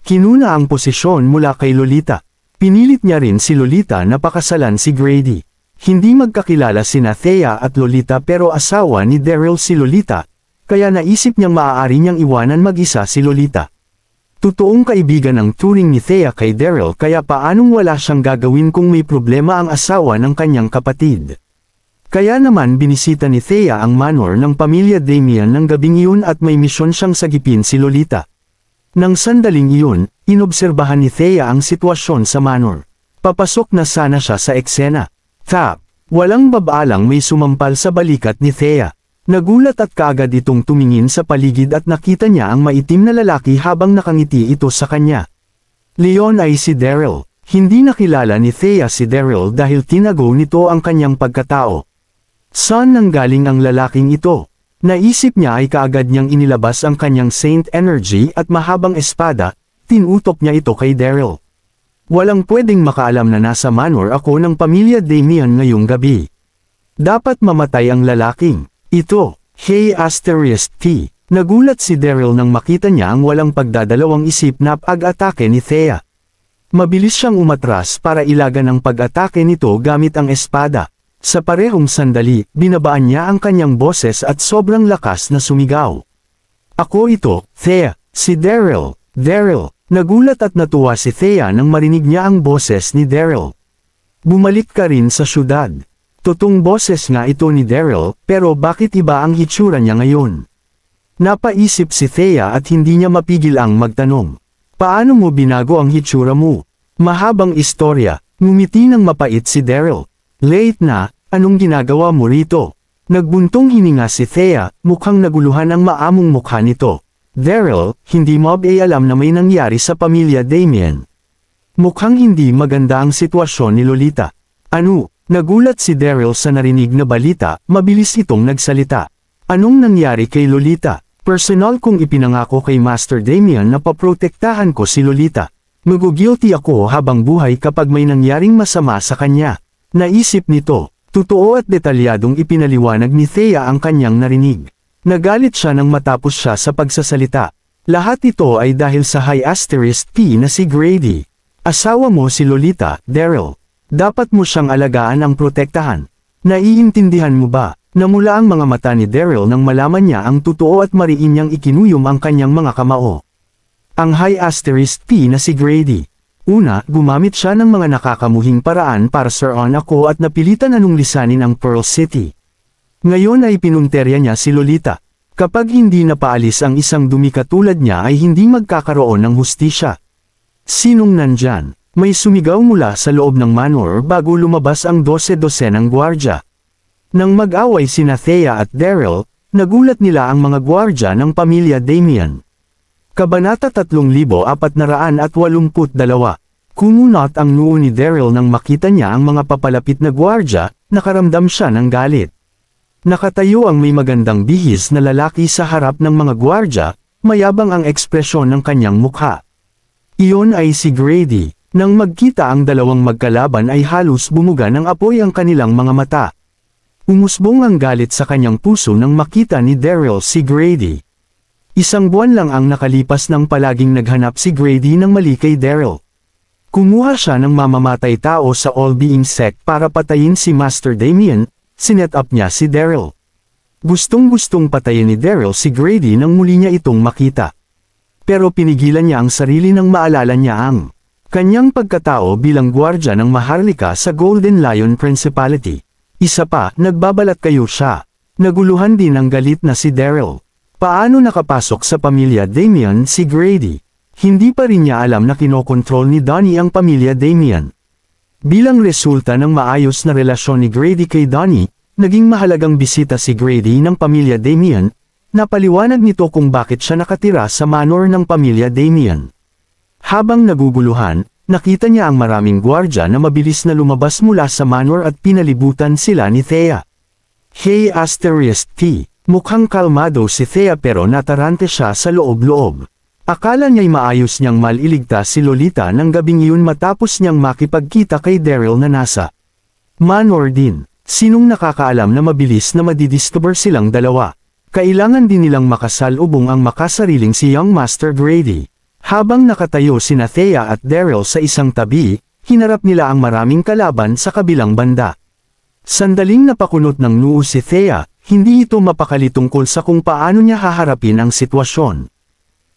kinuna ang posisyon mula kay Lolita. Pinilit niya rin si Lolita na pakasalan si Grady. Hindi magkakilala sina Thea at Lolita pero asawa ni Daryl si Lolita, kaya naisip niyang maaari niyang iwanan mag-isa si Lolita. Totoong kaibigan ang turing ni Thea kay Daryl kaya paanong wala siyang gagawin kung may problema ang asawa ng kanyang kapatid. Kaya naman binisita ni Thea ang manor ng pamilya Damien ng gabing iyon at may misyon siyang sagipin si Lolita. Nang sandaling iyon, inobserbahan ni Thea ang sitwasyon sa manor. Papasok na sana siya sa eksena. Tap! Walang babaalang may sumampal sa balikat ni Thea. Nagulat at kaagad itong tumingin sa paligid at nakita niya ang maitim na lalaki habang nakangiti ito sa kanya. Leon ay si Daryl. Hindi nakilala ni Thea si Daryl dahil tinago nito ang kanyang pagkatao. Saan nanggaling ang lalaking ito? Naisip niya ay kaagad niyang inilabas ang kanyang Saint Energy at mahabang espada, tinutok niya ito kay Daryl. Walang pwedeng makaalam na nasa manor ako ng pamilya Damien ngayong gabi. Dapat mamatay ang lalaking ito. Hey asterisk T. Nagulat si Daryl nang makita niya ang walang pagdadalawang isip na pag-atake ni Thea. Mabilis siyang umatras para ilagan ang pag-atake nito gamit ang espada. Sa parehong sandali, binabaan niya ang kanyang boses at sobrang lakas na sumigaw. Ako ito, Thea, si Daryl. Daryl, nagulat at natuwa si Thea nang marinig niya ang boses ni Daryl. Bumalik ka rin sa syudad. Totong boses nga ito ni Daryl, pero bakit iba ang hitsura niya ngayon? Napaisip si Thea at hindi niya mapigil ang magtanong. Paano mo binago ang hitsura mo? Mahabang istorya, ngumiti ng mapait si Daryl. Late na, anong ginagawa mo rito? Nagbuntong hininga si Thea, mukhang naguluhan ang maamong mukha nito. Daryl, hindi mo ba alam na may nangyari sa pamilya Damien? Mukhang hindi maganda ang sitwasyon ni Lolita. Ano? Nagulat si Daryl sa narinig na balita, mabilis itong nagsalita. Anong nangyari kay Lolita? Personal kong ipinangako kay Master Damien na paprotektahan ko si Lolita. Magugilty ako habang buhay kapag may nangyaring masama sa kanya. Naisip nito, totoo at detalyadong ipinaliwanag ni Thea ang kanyang narinig. Nagalit siya nang matapos siya sa pagsasalita. Lahat ito ay dahil sa high asterisk P na si Grady. Asawa mo si Lolita, Daryl. Dapat mo siyang alagaan ang protektahan. Naiintindihan mo ba? Namula ang mga mata ni Daryl nang malaman niya ang totoo at mariin niyang ikinuyom ang kanyang mga kamao. Ang high asterisk P na si Grady. Una, gumamit siya ng mga nakakamuhing paraan para suruan ako at napilitan anong lisanin ang Pearl City. Ngayon ay pinunterya niya si Lolita. Kapag hindi napaalis ang isang dumi katulad niya ay hindi magkakaroon ng hustisya. Sinong nandyan? May sumigaw mula sa loob ng manor bago lumabas ang 12-dosenang gwardya. Nang mag-away sina Thea at Daryl, nagulat nila ang mga gwardya ng pamilya Damien. Kabanata 3482. Kumunot ang noo ni Daryl nang makita niya ang mga papalapit na gwardya, nakaramdam siya ng galit. Nakatayo ang may magandang bihis na lalaki sa harap ng mga gwardya, mayabang ang ekspresyon ng kanyang mukha. Iyon ay si Grady. Nang magkita ang dalawang magkalaban ay halos bumuga ng apoy ang kanilang mga mata. Umusbong ang galit sa kanyang puso nang makita ni Daryl si Grady. Isang buwan lang ang nakalipas nang palaging naghanap si Grady ng mali kay Daryl. Kumuha siya ng mamamatay tao sa All-Being Sect para patayin si Master Damien. Sinet up niya si Daryl. Gustong-gustong patayin ni Daryl si Grady nang muli niya itong makita. Pero pinigilan niya ang sarili nang maalala niya ang kanyang pagkatao bilang gwardya ng Maharlika sa Golden Lion Principality. Isa pa, nagbabalat kayo siya. Naguluhan din ang galit na si Daryl. Paano nakapasok sa pamilya Damien si Grady? Hindi pa rin niya alam na kinokontrol ni Donnie ang pamilya Damien. Bilang resulta ng maayos na relasyon ni Grady kay Donnie, naging mahalagang bisita si Grady ng pamilya Damien, napaliwanag nito kung bakit siya nakatira sa manor ng pamilya Damien. Habang naguguluhan, nakita niya ang maraming gwardya na mabilis na lumabas mula sa manor at pinalibutan sila ni Thea. Hey *T. Mukhang kalmado si Thea pero natarante siya sa loob-loob. Akala niya'y maayos niyang maliligtas si Lolita ng gabing iyon matapos niyang makipagkita kay Daryl na nasa manor din. Sinong nakakaalam na mabilis na madidiscover silang dalawa. Kailangan din nilang makasalubong ang makasariling si Young Master Grady. Habang nakatayo sina Thea at Daryl sa isang tabi, hinarap nila ang maraming kalaban sa kabilang banda. Sandaling napakunot ng noo si Thea, hindi ito mapakali tungkol sa kung paano niya haharapin ang sitwasyon.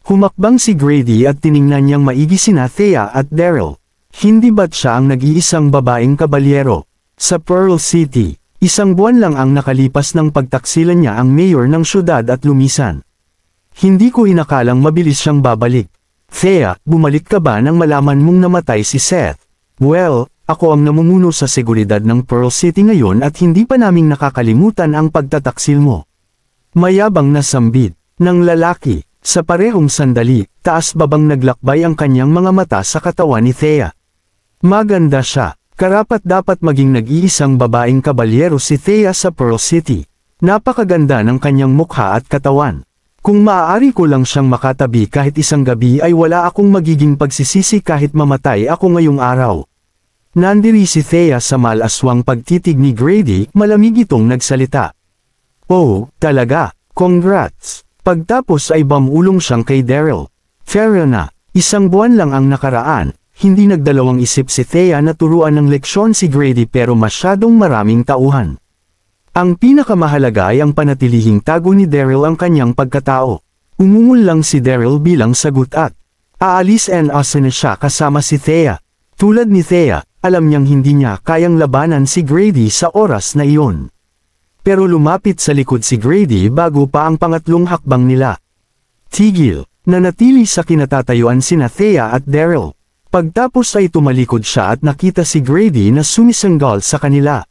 Humakbang si Grady at tiningnan niyang maigi sina Thea at Daryl. Hindi ba't siya ang nag-iisang babaeng kabalyero? Sa Pearl City, isang buwan lang ang nakalipas ng pagtaksilan niya ang mayor ng syudad at lumisan. Hindi ko inakalang mabilis siyang babalik. Thea, bumalik ka ba nang malaman mong namatay si Seth? Well, ako ang namumuno sa seguridad ng Pearl City ngayon at hindi pa naming nakakalimutan ang pagtataksil mo. Mayabang na sambit ng lalaki. Sa parehong sandali, taas-babang naglakbay ang kanyang mga mata sa katawan ni Thea. Maganda siya. Karapat-dapat maging nag-iisang babaeng kabalyero si Thea sa Pearl City. Napakaganda ng kanyang mukha at katawan. Kung maaari ko lang siyang makatabi kahit isang gabi ay wala akong magiging pagsisisi kahit mamatay ako ngayong araw. Nandiri si Thea sa malaswang pagtitig ni Grady, malamig itong nagsalita. Oh, talaga, congrats. Pagtapos ay bamulong siyang kay Daryl. Fair na, isang buwan lang ang nakaraan, hindi nagdalawang isip si Thea na turuan ng leksyon si Grady pero masyadong maraming tauhan. Ang pinakamahalaga ay ang panatilihing tago ni Daryl ang kanyang pagkatao. Umungol lang si Daryl bilang sagot at aalis and asan na siya kasama si Thea. Tulad ni Thea, alam niyang hindi niya kayang labanan si Grady sa oras na iyon. Pero lumapit sa likod si Grady bago pa ang pangatlong hakbang nila. Tigil, nanatili sa kinatatayuan sina Thea at Daryl. Pagtapos ay tumalikod siya at nakita si Grady na sumisanggal sa kanila.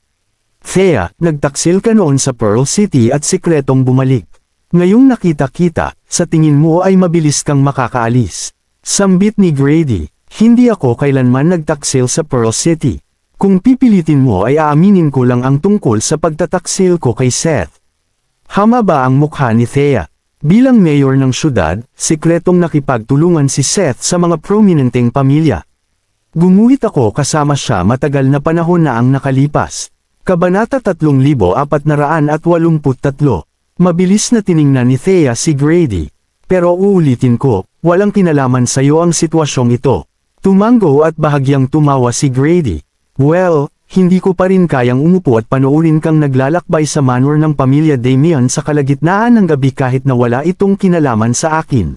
Thea, nagtaksil ka noon sa Pearl City at sikretong bumalik. Ngayong nakita-kita, sa tingin mo ay mabilis kang makakaalis. Sambit ni Grady, hindi ako kailanman nagtaksil sa Pearl City. Kung pipilitin mo ay aaminin ko lang ang tungkol sa pagtataksil ko kay Seth. Hamaba ang mukha ni Thea. Bilang mayor ng syudad, sikretong nakipagtulungan si Seth sa mga prominenteng pamilya. Gumuhit ako kasama siya matagal na panahon na ang nakalipas. Kabanata 3483. Mabilis na tiningnan ni Thea si Grady. Pero uulitin ko, walang kinalaman sa iyo ang sitwasyong ito. Tumango at bahagyang tumawa si Grady. Well, hindi ko pa rin kayang umupo at panoorin kang naglalakbay sa manor ng pamilya Damien sa kalagitnaan ng gabi kahit na wala itong kinalaman sa akin.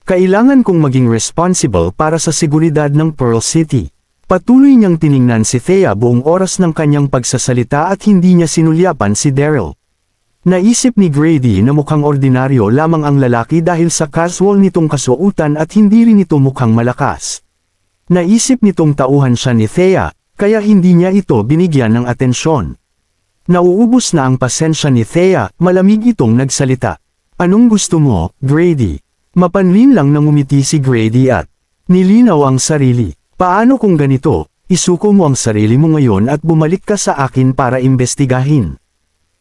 Kailangan kong maging responsible para sa seguridad ng Pearl City. Patuloy niyang tiningnan si Thea buong oras ng kanyang pagsasalita at hindi niya sinulyapan si Daryl. Naisip ni Grady na mukhang ordinaryo lamang ang lalaki dahil sa casual nitong kasuotan at hindi rin ito mukhang malakas. Naisip nitong tauhan siya ni Thea, kaya hindi niya ito binigyan ng atensyon. Nauubos na ang pasensya ni Thea, malamig itong nagsalita. Anong gusto mo, Grady? Mapanlin lang nang umiti si Grady at nilinaw ang sarili. Paano kung ganito, isuko mo ang sarili mo ngayon at bumalik ka sa akin para imbestigahin?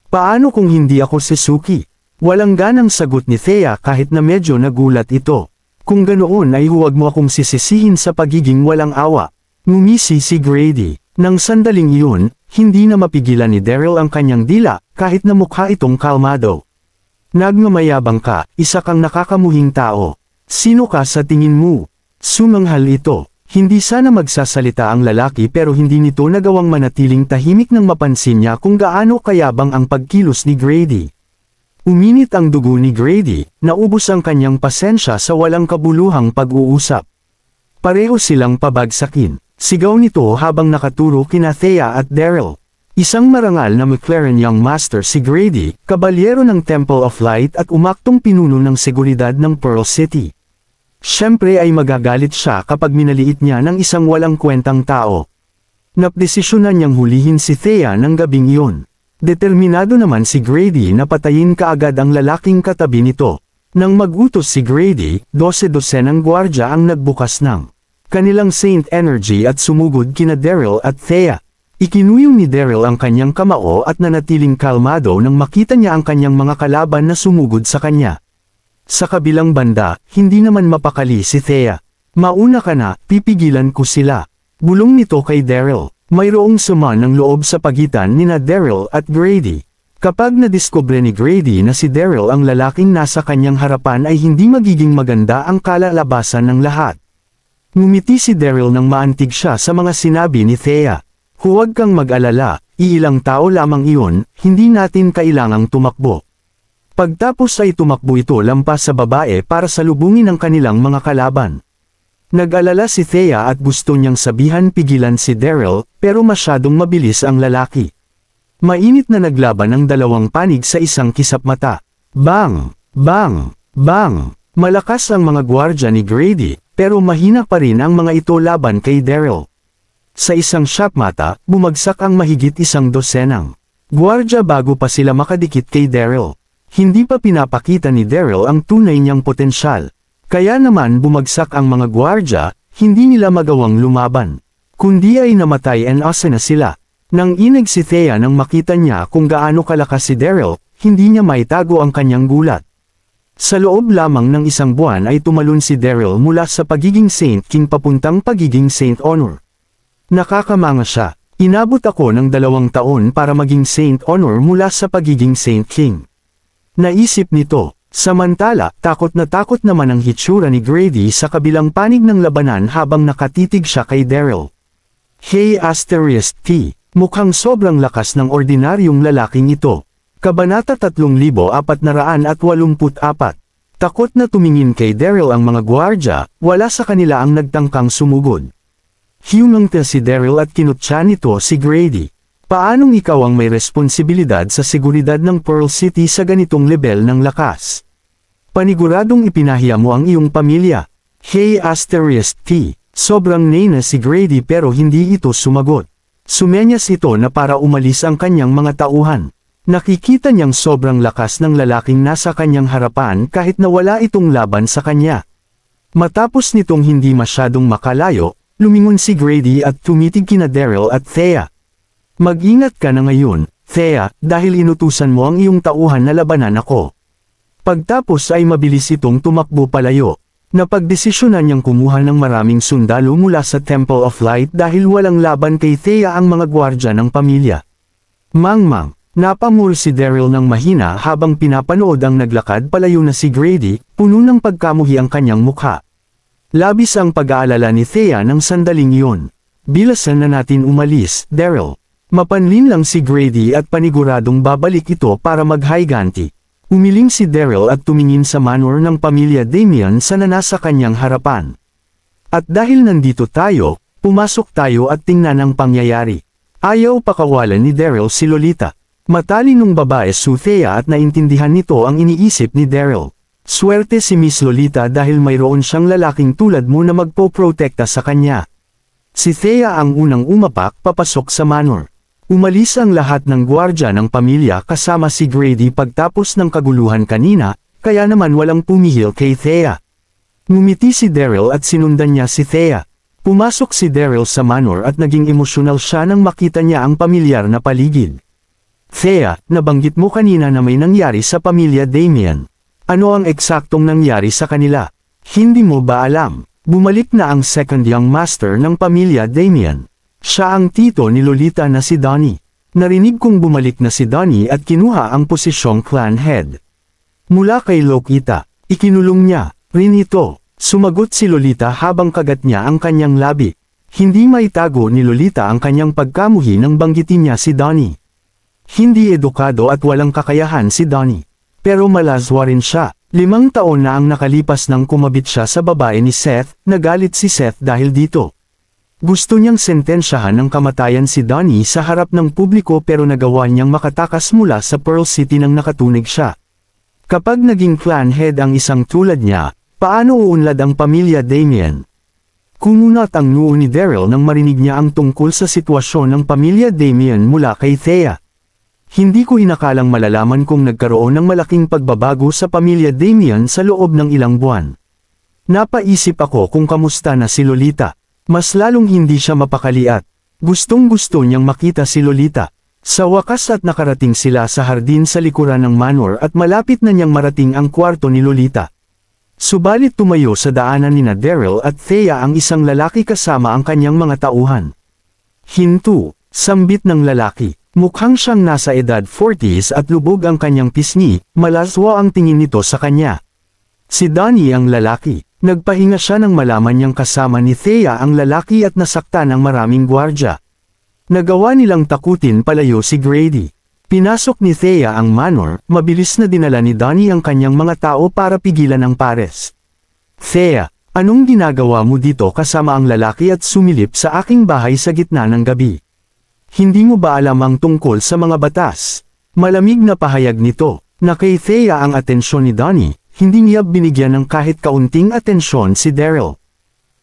Paano kung hindi ako si Suki? Walang ganang sagot ni Thea kahit na medyo nagulat ito. Kung ganoon ay huwag mo akong sisisihin sa pagiging walang awa. Ngumisi si Grady. Nang sandaling iyon, hindi na mapigilan ni Daryl ang kanyang dila, kahit na mukha itong kalmado. Nagmamayabang ka, isa kang nakakamuhing tao. Sino ka sa tingin mo? Sumanghal ito. Hindi sana magsasalita ang lalaki pero hindi nito nagawang manatiling tahimik nang mapansin niya kung gaano kayabang ang pagkilos ni Grady. Uminit ang dugo ni Grady, naubos ang kanyang pasensya sa walang kabuluhang pag-uusap. Pareho silang pabagsakin. Sigaw nito habang nakaturo kina Thea at Daryl. Isang marangal na McLaren Young Master si Grady, kabalyero ng Temple of Light at umaktong pinuno ng seguridad ng Pearl City. Siyempre ay magagalit siya kapag minaliit niya ng isang walang kwentang tao. Napdesisyonan niyang hulihin si Thea ng gabing iyon. Determinado naman si Grady na patayin kaagad ang lalaking katabi nito. Nang magutos si Grady, 12-12 ng gwardya ang nagbukas ng kanilang Saint Energy at sumugod kina Daryl at Thea. Ikinuyong ni Daryl ang kanyang kamao at nanatiling kalmado nang makita niya ang kanyang mga kalaban na sumugod sa kanya. Sa kabilang banda, hindi naman mapakali si Thea. Mauna ka na, pipigilan ko sila. Bulong nito kay Daryl. Mayroong sama ng loob sa pagitan nina Daryl at Grady. Kapag nadiskubre ni Grady na si Daryl ang lalaking nasa kanyang harapan ay hindi magiging maganda ang kalalabasan ng lahat. Ngumiti si Daryl nang maantig siya sa mga sinabi ni Thea. Huwag kang mag-alala, iilang tao lamang iyon, hindi natin kailangang tumakbo. Pagtapos ay tumakbo ito lampas sa babae para salubungin ang kanilang mga kalaban. Nag-alala si Thea at gusto niyang sabihan pigilan si Daryl, pero masyadong mabilis ang lalaki. Mainit na naglaban ang dalawang panig sa isang kisap mata. Bang! Bang! Bang! Malakas ang mga gwardya ni Grady, pero mahina pa rin ang mga ito laban kay Daryl. Sa isang shotmata, bumagsak ang mahigit 100 gwardya bago pa sila makadikit kay Daryl. Hindi pa pinapakita ni Daryl ang tunay niyang potensyal. Kaya naman bumagsak ang mga gwardya, hindi nila magawang lumaban. Kundi ay namatay and asa na sila. Nang inig si Thea nang makita niya kung gaano kalakas si Daryl, hindi niya maitago ang kanyang gulat. Sa loob lamang ng isang buwan ay tumalon si Daryl mula sa pagiging Saint King papuntang pagiging Saint Honor. Nakakamanga siya. Inabot ako ng 2 taon para maging Saint Honor mula sa pagiging Saint King. Naisip nito. Samantala, takot naman ang hitsura ni Grady sa kabilang panig ng labanan habang nakatitig siya kay Daryl. Hey *T. Mukhang sobrang lakas ng ordinaryong lalaking ito. Kabanata 3484. Takot na tumingin kay Daryl ang mga gwardya, wala sa kanila ang nagtangkang sumugod. Humangta si Daryl at kinutya nito si Grady. Paanong ikaw ang may responsibilidad sa seguridad ng Pearl City sa ganitong level ng lakas? Paniguradong ipinahiya mo ang iyong pamilya. Hey *T. Sobrang nena si Grady pero hindi ito sumagot. Sumenyas ito na para umalis ang kanyang mga tauhan. Nakikita niyang sobrang lakas ng lalaking nasa kanyang harapan kahit na wala itong laban sa kanya. Matapos nitong hindi masyadong makalayo, lumingon si Grady at tumitig kina Daryl at Thea. Mag-ingat ka na ngayon, Thea, dahil inutusan mo ang iyong tauhan na labanan ako. Pagtapos ay mabilis itong tumakbo palayo. Napagdesisyonan niyang kumuha ng maraming sundalo mula sa Temple of Light dahil walang laban kay Thea ang mga gwardya ng pamilya. Mangmang, napamur si Daryl ng mahina habang pinapanood ang naglakad palayo na si Grady, puno ng pagkamuhi ang kanyang mukha. Labis ang pag-aalala ni Thea ng sandaling iyon. Bilasan na natin umalis, Daryl. Mapanlin lang si Grady at paniguradong babalik ito para maghayganti. Umiling si Daryl at tumingin sa manor ng pamilya Damian sa nasa kanyang harapan. At dahil nandito tayo, pumasok tayo at tingnan ang pangyayari. Ayaw pakawalan ni Daryl si Lolita. Matalinong babae si Thea at naintindihan nito ang iniisip ni Daryl. Swerte si Miss Lolita dahil mayroon siyang lalaking tulad mo na magpoprotekta sa kanya. Si Thea ang unang umapak papasok sa manor. Umalis ang lahat ng gwardya ng pamilya kasama si Grady pagtapos ng kaguluhan kanina, kaya naman walang pumihil kay Thea. Ngumiti si Daryl at sinundan niya si Thea. Pumasok si Daryl sa manor at naging emosyonal siya nang makita niya ang pamilyar na paligid. Thea, nabanggit mo kanina na may nangyari sa pamilya Damien. Ano ang eksaktong nangyari sa kanila? Hindi mo ba alam? Bumalik na ang second young master ng pamilya Damien. Siya ang tito ni Lolita na si Donnie. Narinig kong bumalik na si Donnie at kinuha ang posisyong clan head. Mula kay Lolita, ikinulong niya rin ito. Sumagot si Lolita habang kagat niya ang kanyang labi. Hindi maitago ni Lolita ang kanyang pagkamuhi nang banggitin niya si Donnie. Hindi edukado at walang kakayahan si Donnie. Pero malazwa rin siya. 5 taon na ang nakalipas nang kumabit siya sa babae ni Seth, nagalit si Seth dahil dito. Gusto niyang sentensyahan ng kamatayan si Donnie sa harap ng publiko pero nagawa niyang makatakas mula sa Pearl City nang nakatunig siya. Kapag naging clan head ang isang tulad niya, paano uunlad ang pamilya Damien? Kumunat ang noo ni Daryl nang marinig niya ang tungkol sa sitwasyon ng pamilya Damien mula kay Thea. Hindi ko inakalang malalaman kung nagkaroon ng malaking pagbabago sa pamilya Damien sa loob ng ilang buwan. Napaisip ako kung kamusta na si Lolita. Mas lalong hindi siya mapakali at gustong-gusto niyang makita si Lolita. Sa wakas at nakarating sila sa hardin sa likuran ng manor at malapit na niyang marating ang kwarto ni Lolita. Subalit tumayo sa daanan ni Daryl at Thea ang isang lalaki kasama ang kanyang mga tauhan. Hinto, sambit ng lalaki. Mukhang siyang nasa edad 40s at lubog ang kanyang pisngi, malazwa ang tingin nito sa kanya. Si Donnie ang lalaki. Nagpahinga siya nang malaman niyang kasama ni Thea ang lalaki at nasaktan ng maraming gwardya. Nagawa nilang takutin palayo si Grady. Pinasok ni Thea ang manor, mabilis na dinala ni Donnie ang kanyang mga tao para pigilan ang pares. Thea, anong ginagawa mo dito kasama ang lalaki at sumilip sa aking bahay sa gitna ng gabi? Hindi mo ba alam ang tungkol sa mga batas? Malamig na pahayag nito, na kay Thea ang atensyon ni Donnie, hindi niya binigyan ng kahit kaunting atensyon si Daryl.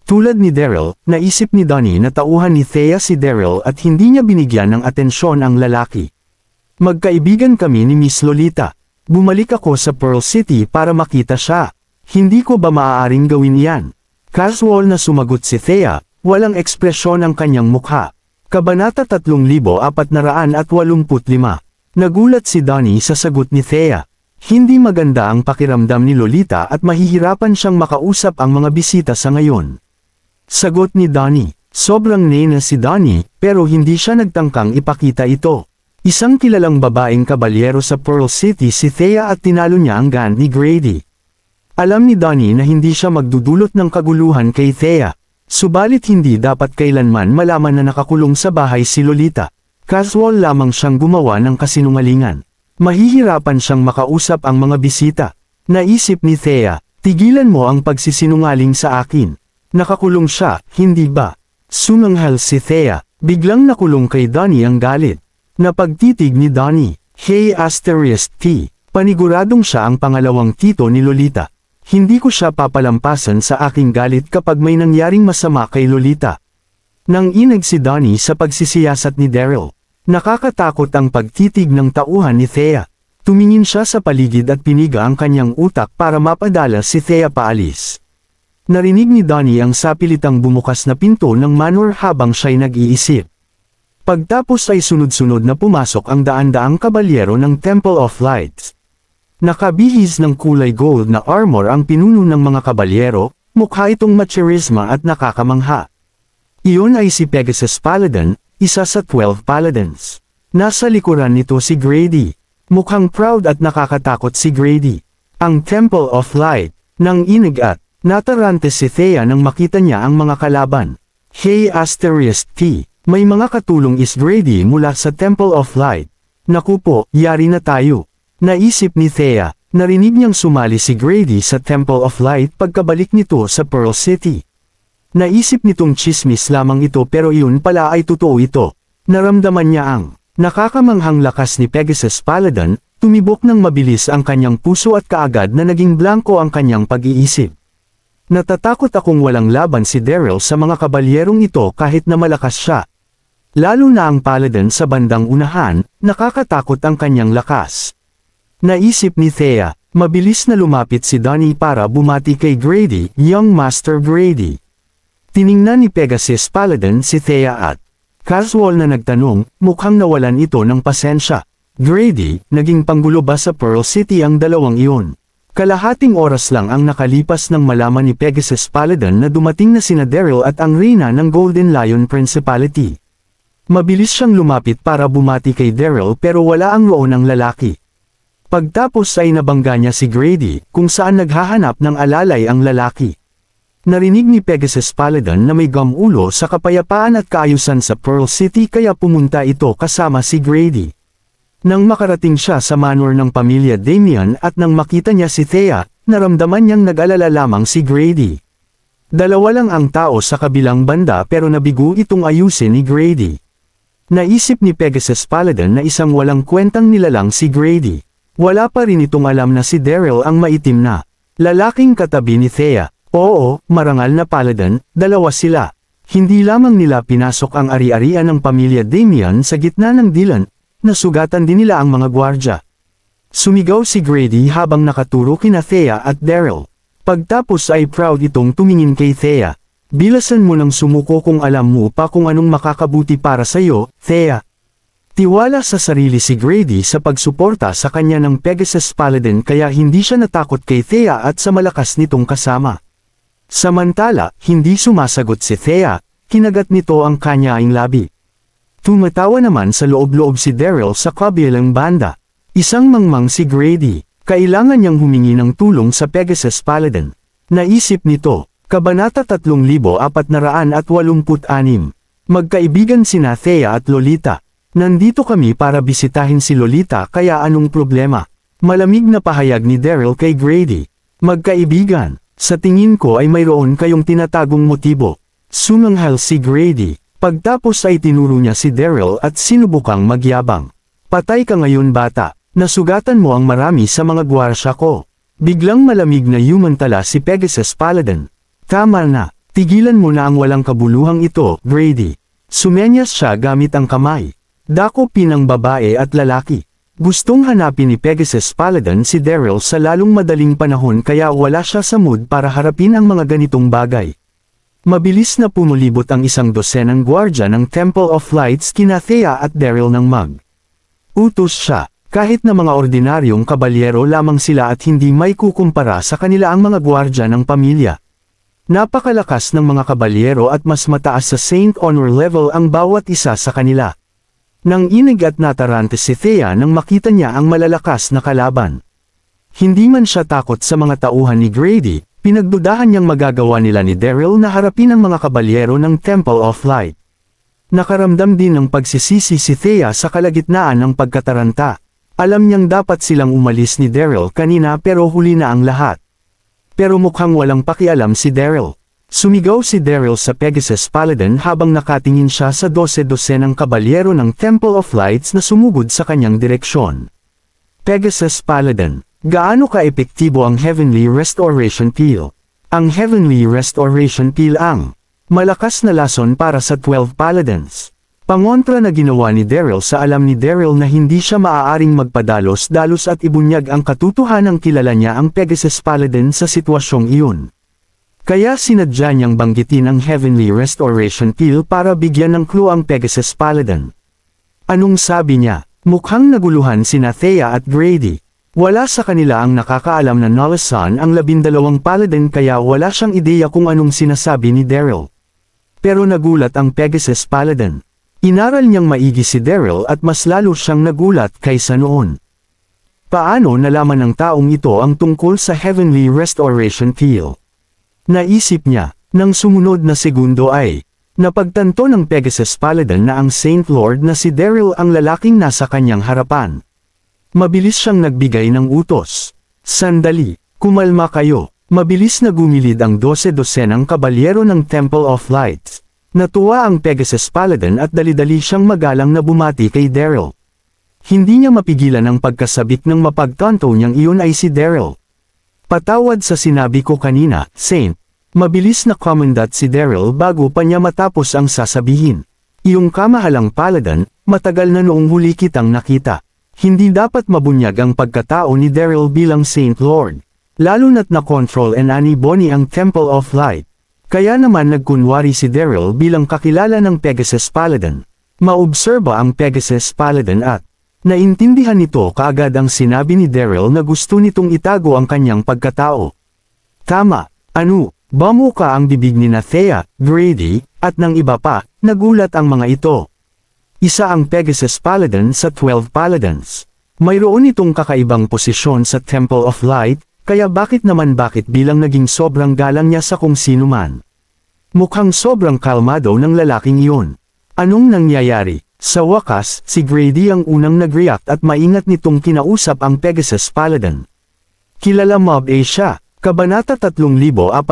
Tulad ni Daryl, naisip ni Donnie na tauhan ni Thea si Daryl at hindi niya binigyan ng atensyon ang lalaki. Magkaibigan kami ni Miss Lolita. Bumalik ako sa Pearl City para makita siya. Hindi ko ba maaaring gawin yan? Casual na sumagot si Thea, walang ekspresyon ang kanyang mukha. Kabanata 3485. Nagulat si Donnie sa sagot ni Thea. Hindi maganda ang pakiramdam ni Lolita at mahihirapan siyang makausap ang mga bisita sa ngayon. Sagot ni Donnie. Sobrang nena si Donnie, pero hindi siya nagtangkang ipakita ito. Isang kilalang babaeng kabalyero sa Pearl City si Thea at tinalo niya ang gan ni Grady. Alam ni Donnie na hindi siya magdudulot ng kaguluhan kay Thea. Subalit hindi dapat kailanman malaman na nakakulong sa bahay si Lolita. Casual lamang siyang gumawa ng kasinungalingan. Mahihirapan siyang makausap ang mga bisita. Naisip ni Thea, tigilan mo ang pagsisinungaling sa akin. Nakakulong siya, hindi ba? Sumanghal si Thea, biglang nakulong kay Donnie ang galit. Napagtitig ni Donnie, hey *T, paniguradong siya ang pangalawang tito ni Lolita. Hindi ko siya papalampasan sa aking galit kapag may nangyaring masama kay Lolita. Nang inag si Donnie sa pagsisiyasat ni Daryl. Nakakatakot ang pagtitig ng tauhan ni Thea. Tumingin siya sa paligid at piniga ang kanyang utak para mapadala si Thea paalis. Narinig ni Donnie ang sapilitang bumukas na pinto ng manor habang siya'y nag-iisip. Pagtapos ay sunod-sunod na pumasok ang daan-daang kabalyero ng Temple of Lights. Nakabihis ng kulay gold na armor ang pinuno ng mga kabalyero, mukha itong macherisma at nakakamangha. Iyon ay si Pegasus Paladin, isa sa 12 Paladins. Nasa likuran nito si Grady. Mukhang proud at nakakatakot si Grady. Ang Temple of Light, nang inig at natarante si Thea nang makita niya ang mga kalaban. Hey *T, may mga katulong is Grady mula sa Temple of Light. Naku po, yari na tayo. Naisip ni Thea, narinig niyang sumali si Grady sa Temple of Light pagkabalik nito sa Pearl City. Naisip nitong chismis lamang ito pero iyon pala ay totoo ito. Naramdaman niya ang nakakamanghang lakas ni Pegasus Paladin, tumibok ng mabilis ang kanyang puso at kaagad na naging blanko ang kanyang pag-iisip. Natatakot akong walang laban si Daryl sa mga kabalyerong ito kahit na malakas siya. Lalo na ang Paladin sa bandang unahan, nakakatakot ang kanyang lakas. Naisip ni Thea, mabilis na lumapit si Donnie para bumati kay Grady, Young Master Grady. Tiningnan ni Pegasus Paladin si Thea at casual na nagtanong, mukhang nawalan ito ng pasensya. Grady, naging panggulo ba sa Pearl City ang dalawang iyon? Kalahating oras lang ang nakalipas nang malaman ni Pegasus Paladin na dumating na sina Daryl at ang reyna ng Golden Lion Principality. Mabilis siyang lumapit para bumati kay Daryl pero wala ang roon ng lalaki. Pagtapos ay nabangga niya si Grady, kung saan naghahanap ng alalay ang lalaki. Narinig ni Pegasus Paladin na may gamulo sa kapayapaan at kaayusan sa Pearl City kaya pumunta ito kasama si Grady. Nang makarating siya sa manor ng pamilya Damian at nang makita niya si Thea, naramdaman niyang nag-alala lamang si Grady. Dalawa lang ang tao sa kabilang banda pero nabigo itong ayusin ni Grady. Naisip ni Pegasus Paladin na isang walang kwentang nilalang si Grady. Wala pa rin itong alam na si Daryl ang maitim na lalaking katabi ni Thea. Oo, marangal na Paladin, dalawa sila. Hindi lamang nila pinasok ang ari-arian ng pamilya Damian sa gitna ng dilan, nasugatan din nila ang mga gwardya. Sumigaw si Grady habang nakaturo kina Thea at Daryl. Pagtapos ay proud itong tumingin kay Thea. Bilasan mo ng sumuko kung alam mo pa kung anong makakabuti para sa'yo, Thea. Tiwala sa sarili si Grady sa pagsuporta sa kanya ng Pegasus Paladin kaya hindi siya natakot kay Thea at sa malakas nitong kasama. Samantala, hindi sumasagot si Thea, kinagat nito ang kanyaing labi. Tumatawa naman sa loob-loob si Daryl sa kabilang banda. Isang mangmang si Grady, kailangan niyang humingi ng tulong sa Pegasus Paladin. Naisip nito, Kabanata 3486. Magkaibigan sina Thea at Lolita. Nandito kami para bisitahin si Lolita kaya anong problema? Malamig na pahayag ni Daryl kay Grady. Magkaibigan, sa tingin ko ay mayroon kayong tinatagong motibo. Sumanghal si Grady. Pagtapos ay tinuro niya si Daryl at sinubukang magyabang. Patay ka ngayon bata, nasugatan mo ang marami sa mga gwarsya ko. Biglang malamig na yumantala si Pegasus Paladin. Tama na, tigilan mo na ang walang kabuluhang ito, Grady. Sumenyas siya gamit ang kamay. Dakopin ang babae at lalaki. Gustong hanapin ni Pegasus Paladin si Daryl sa lalong madaling panahon kaya wala siya sa mood para harapin ang mga ganitong bagay. Mabilis na pumulibot ang isang dosenang gwardya ng Temple of Lights kina Thea at Daryl ng utos siya, kahit na mga ordinaryong kabalyero lamang sila at hindi may kukumpara sa kanila ang mga gwardya ng pamilya. Napakalakas ng mga kabalyero at mas mataas sa Saint Honor level ang bawat isa sa kanila. Nang inig at natarante si Thea nang makita niya ang malalakas na kalaban. Hindi man siya takot sa mga tauhan ni Grady, pinagdudahan niyang magagawa nila ni Daryl na harapin ang mga kabalyero ng Temple of Light. Nakaramdam din ng pagsisisi si Thea sa kalagitnaan ng pagkataranta. Alam niyang dapat silang umalis ni Daryl kanina pero huli na ang lahat. Pero mukhang walang pakialam si Daryl. Sumigaw si Daryl sa Pegasus Paladin habang nakatingin siya sa 12-12 ng kabalyero ng Temple of Lights na sumugod sa kanyang direksyon. Pegasus Paladin. Gaano ka-epektibo ang Heavenly Restoration Peel? Ang Heavenly Restoration Peel ang malakas na lason para sa 12 Paladins. Pangontra na ginawa ni Daryl sa alam ni Daryl na hindi siya maaaring magpadalos-dalos at ibunyag ang katotohanang kilala niya ang Pegasus Paladin sa sitwasyong iyon. Kaya sinadya niyang banggitin ang Heavenly Restoration Peel para bigyan ng clue ang Pegasus Paladin. Anong sabi niya? Mukhang naguluhan sina Thea at Grady. Wala sa kanila ang nakakaalam na Nolasan ang 12 Paladin kaya wala siyang ideya kung anong sinasabi ni Daryl. Pero nagulat ang Pegasus Paladin. Inaral niyang maigi si Daryl at mas lalo siyang nagulat kaysa noon. Paano nalaman ng taong ito ang tungkol sa Heavenly Restoration Peel? Naisip niya, nang sumunod na segundo ay, napagtanto ng Pegasus Paladin na ang Saint Lord na si Daryl ang lalaking nasa kanyang harapan. Mabilis siyang nagbigay ng utos. Sandali, kumalma kayo. Mabilis na gumilid ang 12-12 ng kabalyero ng Temple of Lights. Natuwa ang Pegasus Paladin at dali-dali siyang magalang na bumati kay Daryl. Hindi niya mapigilan ang pagkasabik ng mapagtanto niyang iyon ay si Daryl. Patawad sa sinabi ko kanina, Saint. Mabilis na commendat si Daryl bago pa niya matapos ang sasabihin. Iyong kamahalang Paladin, matagal na noong huli kitang nakita. Hindi dapat mabunyag ang pagkatao ni Daryl bilang Saint Lord. Lalo na't na-control and ani-boni ang Temple of Light. Kaya naman nagkunwari si Daryl bilang kakilala ng Pegasus Paladin. Maobserba ang Pegasus Paladin at Naintindihan nito kaagad ang sinabi ni Daryl na gusto nitong itago ang kanyang pagkatao. Tama, ano, bamuka ang bibig ni Thea, Grady, at ng iba pa, nagulat ang mga ito. Isa ang Pegasus Paladin sa 12 Paladins. Mayroon itong kakaibang posisyon sa Temple of Light, kaya bakit bilang naging sobrang galang niya sa kung sino man. Mukhang sobrang kalmado ng lalaking iyon. Anong nangyayari? Sa wakas, si Grady ang unang nag-react at maingat nitong kinausap ang Pegasus Paladin. Kilala Mob A siya, Kabanata 3487.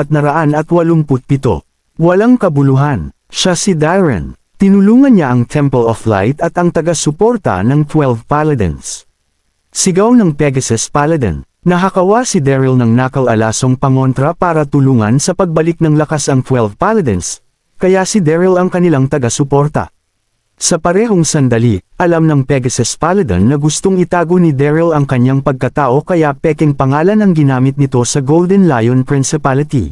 Walang kabuluhan, siya si Darren. Tinulungan niya ang Temple of Light at ang taga-suporta ng 12 Paladins. Sigaw ng Pegasus Paladin. Nahakawa si Daryl ng nakal-alasong pangontra para tulungan sa pagbalik ng lakas ang 12 Paladins, kaya si Daryl ang kanilang taga-suporta. Sa parehong sandali, alam ng Pegasus Paladin na gustong itago ni Daryl ang kanyang pagkatao kaya peking pangalan ang ginamit nito sa Golden Lion Principality.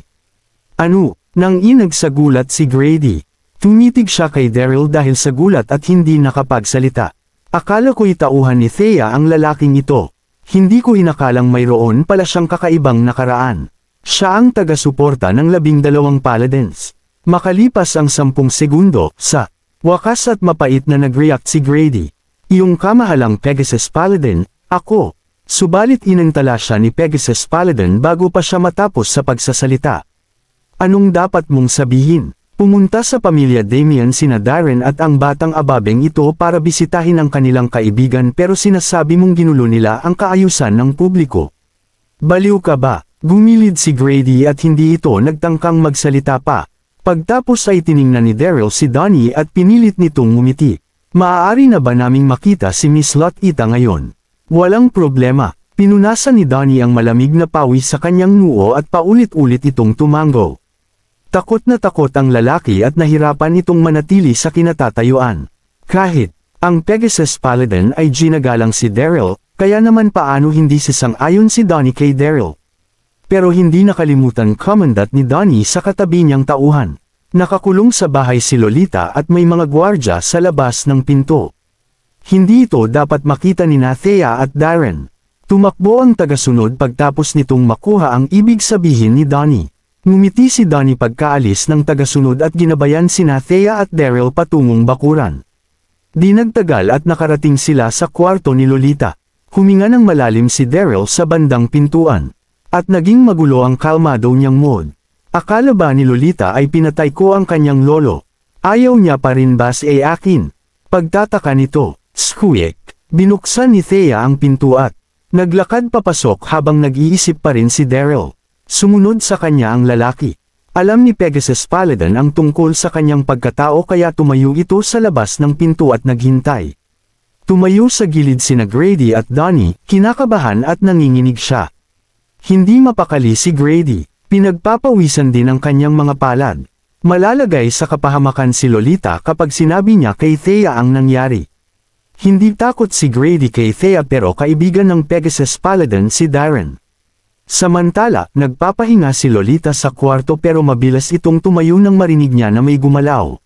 Ano? Nang inag sa gulat si Grady. Tumitig siya kay Daryl dahil sa gulat at hindi nakapagsalita. Akala ko'y tauhan ni Thea ang lalaking ito. Hindi ko inakalang mayroon pala siyang kakaibang nakaraan. Siya ang taga-suporta ng 12 Paladins. Makalipas ang 10 segundo, sa wakas at mapait na nag-react si Grady. Iyong kamahalang Pegasus Paladin, ako. Subalit inantala siya ni Pegasus Paladin bago pa siya matapos sa pagsasalita. Anong dapat mong sabihin? Pumunta sa pamilya Damien sina Darren at ang batang ababeng ito para bisitahin ang kanilang kaibigan pero sinasabi mong ginulo nila ang kaayusan ng publiko. Baliw ka ba? Gumilid si Grady at hindi ito nagtangkang magsalita pa. Pagtapos ay tiningnan ni Daryl si Donnie at pinilit nitong ngumiti. Maaari na ba naming makita si Miss Lotita ngayon? Walang problema. Pinunasan ni Donnie ang malamig na pawis sa kanyang noo at paulit-ulit itong tumango. Takot ang lalaki at nahirapan itong manatili sa kinatatayuan. Kahit ang Pegasus Paladin ay ginagalang si Daryl, kaya naman paano hindi sisang-ayon si Donnie kay Daryl. Pero hindi nakalimutan Commandant ni Donnie sa katabi niyang tauhan. Nakakulong sa bahay si Lolita at may mga gwardya sa labas ng pinto. Hindi ito dapat makita ni Thea at Darren. Tumakbo ang tagasunod pagtapos nitong makuha ang ibig sabihin ni Donnie. Ngumiti si Donnie pagkaalis ng tagasunod at ginabayan sina Thea at Daryl patungong bakuran. Di nagtagal at nakarating sila sa kwarto ni Lolita. Huminga ng malalim si Daryl sa bandang pintuan. At naging magulo ang kalmado niyang mood. Akala ba ni Lolita ay pinatay ko ang kanyang lolo? Ayaw niya pa rin ba si akin? Pagtataka nito, squeak, binuksan ni Thea ang pinto at naglakad papasok habang nag-iisip pa rin si Daryl. Sumunod sa kanya ang lalaki. Alam ni Pegasus Paladin ang tungkol sa kanyang pagkatao kaya tumayo ito sa labas ng pinto at naghintay. Tumayo sa gilid sina Grady at Donnie, kinakabahan at nanginginig siya. Hindi mapakali si Grady. Pinagpapawisan din ang kanyang mga palad. Malalagay sa kapahamakan si Lolita kapag sinabi niya kay Thea ang nangyari. Hindi takot si Grady kay Thea pero kaibigan ng Pegasus Paladin si Darren. Samantala, nagpapahinga si Lolita sa kwarto pero mabilis itong tumayo nang marinig niya na may gumalaw.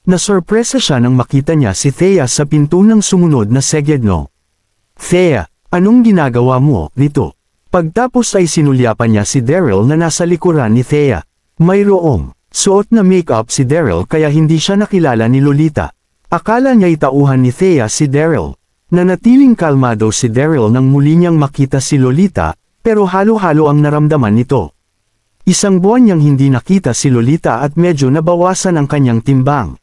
Nasorpresa siya nang makita niya si Thea sa pinto ng sumunod na segedno. Thea, anong ginagawa mo dito? Pagtapos ay sinulyapan niya si Daryl na nasa likuran ni Thea. Mayroong suot na make-up si Daryl kaya hindi siya nakilala ni Lolita. Akala niya'y tauhan ni Thea si Daryl. Nanatiling kalmado si Daryl nang muli niyang makita si Lolita, pero halo-halo ang naramdaman nito. Isang buwan niyang hindi nakita si Lolita at medyo nabawasan ang kanyang timbang.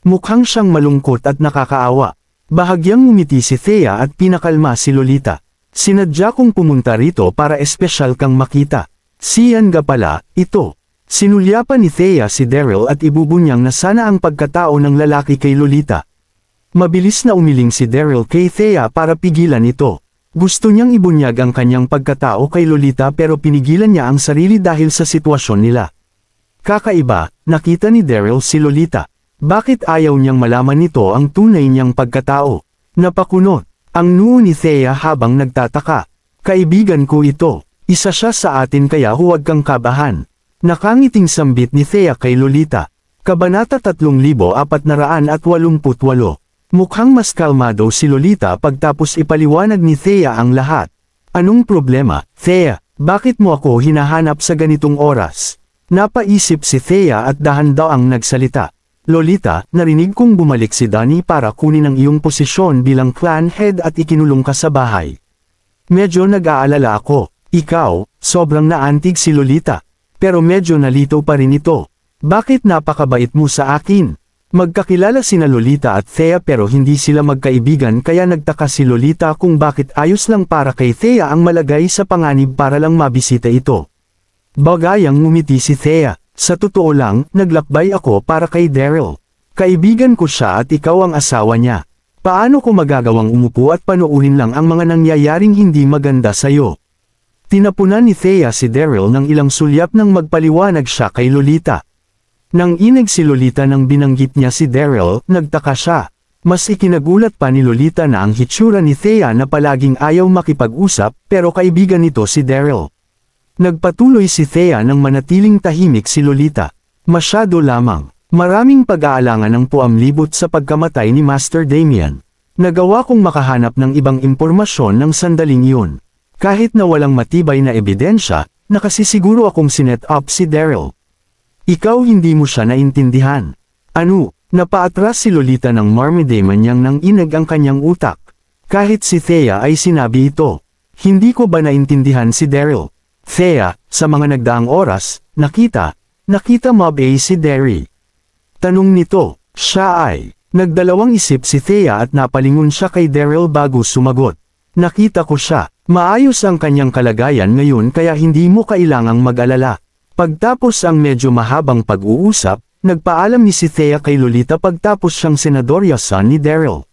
Mukhang siyang malungkot at nakakaawa. Bahagyang ngumiti si Thea at pinakalma si Lolita. Sinadya kong pumunta rito para espesyal kang makita. Siyan ga pala, ito. Sinulyapan ni Thea si Daryl at ibubunyang na sana ang pagkatao ng lalaki kay Lolita. Mabilis na umiling si Daryl kay Thea para pigilan ito. Gusto niyang ibunyag ang kanyang pagkatao kay Lolita pero pinigilan niya ang sarili dahil sa sitwasyon nila. Kakaiba, nakita ni Daryl si Lolita. Bakit ayaw niyang malaman nito ang tunay niyang pagkatao? Napakunot ang noo ni Thea habang nagtataka. Kaibigan ko ito. Isa siya sa atin kaya huwag kang kabahan. Nakangiting sambit ni Thea kay Lolita. Kabanata 3488. Mukhang mas kalmado si Lolita pagtapos ipaliwanag ni Thea ang lahat. Anong problema, Thea? Bakit mo ako hinahanap sa ganitong oras? Napaisip si Thea at dahan-daang nagsalita. Lolita, narinig kong bumalik si Danny para kunin ang iyong posisyon bilang clan head at ikinulong ka sa bahay. Medyo nag-aalala ako. Ikaw, sobrang naantig si Lolita. Pero medyo nalito pa rin ito. Bakit napakabait mo sa akin? Magkakilala sina Lolita at Thea pero hindi sila magkaibigan kaya nagtaka si Lolita kung bakit ayos lang para kay Thea ang malagay sa panganib para lang mabisita ito. Bagayang ngumiti si Thea. Sa totoo lang, naglakbay ako para kay Daryl. Kaibigan ko siya at ikaw ang asawa niya. Paano ko magagawang umupo at panuurin lang ang mga nangyayaring hindi maganda sa'yo? Tinapunan ni Thea si Daryl ng ilang sulyap nang magpaliwanag siya kay Lolita. Nang inig si Lolita nang binanggit niya si Daryl, nagtaka siya. Mas ikinagulat pa ni Lolita na ang hitsura ni Thea na palaging ayaw makipag-usap pero kaibigan nito si Daryl. Nagpatuloy si Thea nang manatiling tahimik si Lolita. Masyado lamang. Maraming pag-aalangan ang puamlibot sa pagkamatay ni Master Damian. Nagawa kong makahanap ng ibang impormasyon ng sandaling iyon. Kahit na walang matibay na ebidensya, nakasisiguro akong sinet up si Daryl. Ikaw hindi mo siya naintindihan. Ano, napaatras si Lolita ng marmidamanyang nang inag ang kanyang utak. Kahit si Thea ay sinabi ito. Hindi ko ba naintindihan si Daryl? Thea, sa mga nagdaang oras, nakita mo ba si Derry? Tanong nito, siya ay, nagdalawang isip si Thea at napalingon siya kay Daryl bago sumagot. Nakita ko siya, maayos ang kanyang kalagayan ngayon kaya hindi mo kailangang mag-alala. Pagtapos ang medyo mahabang pag-uusap, nagpaalam ni si Thea kay Lolita pagtapos siyang senadoryasan ni Daryl.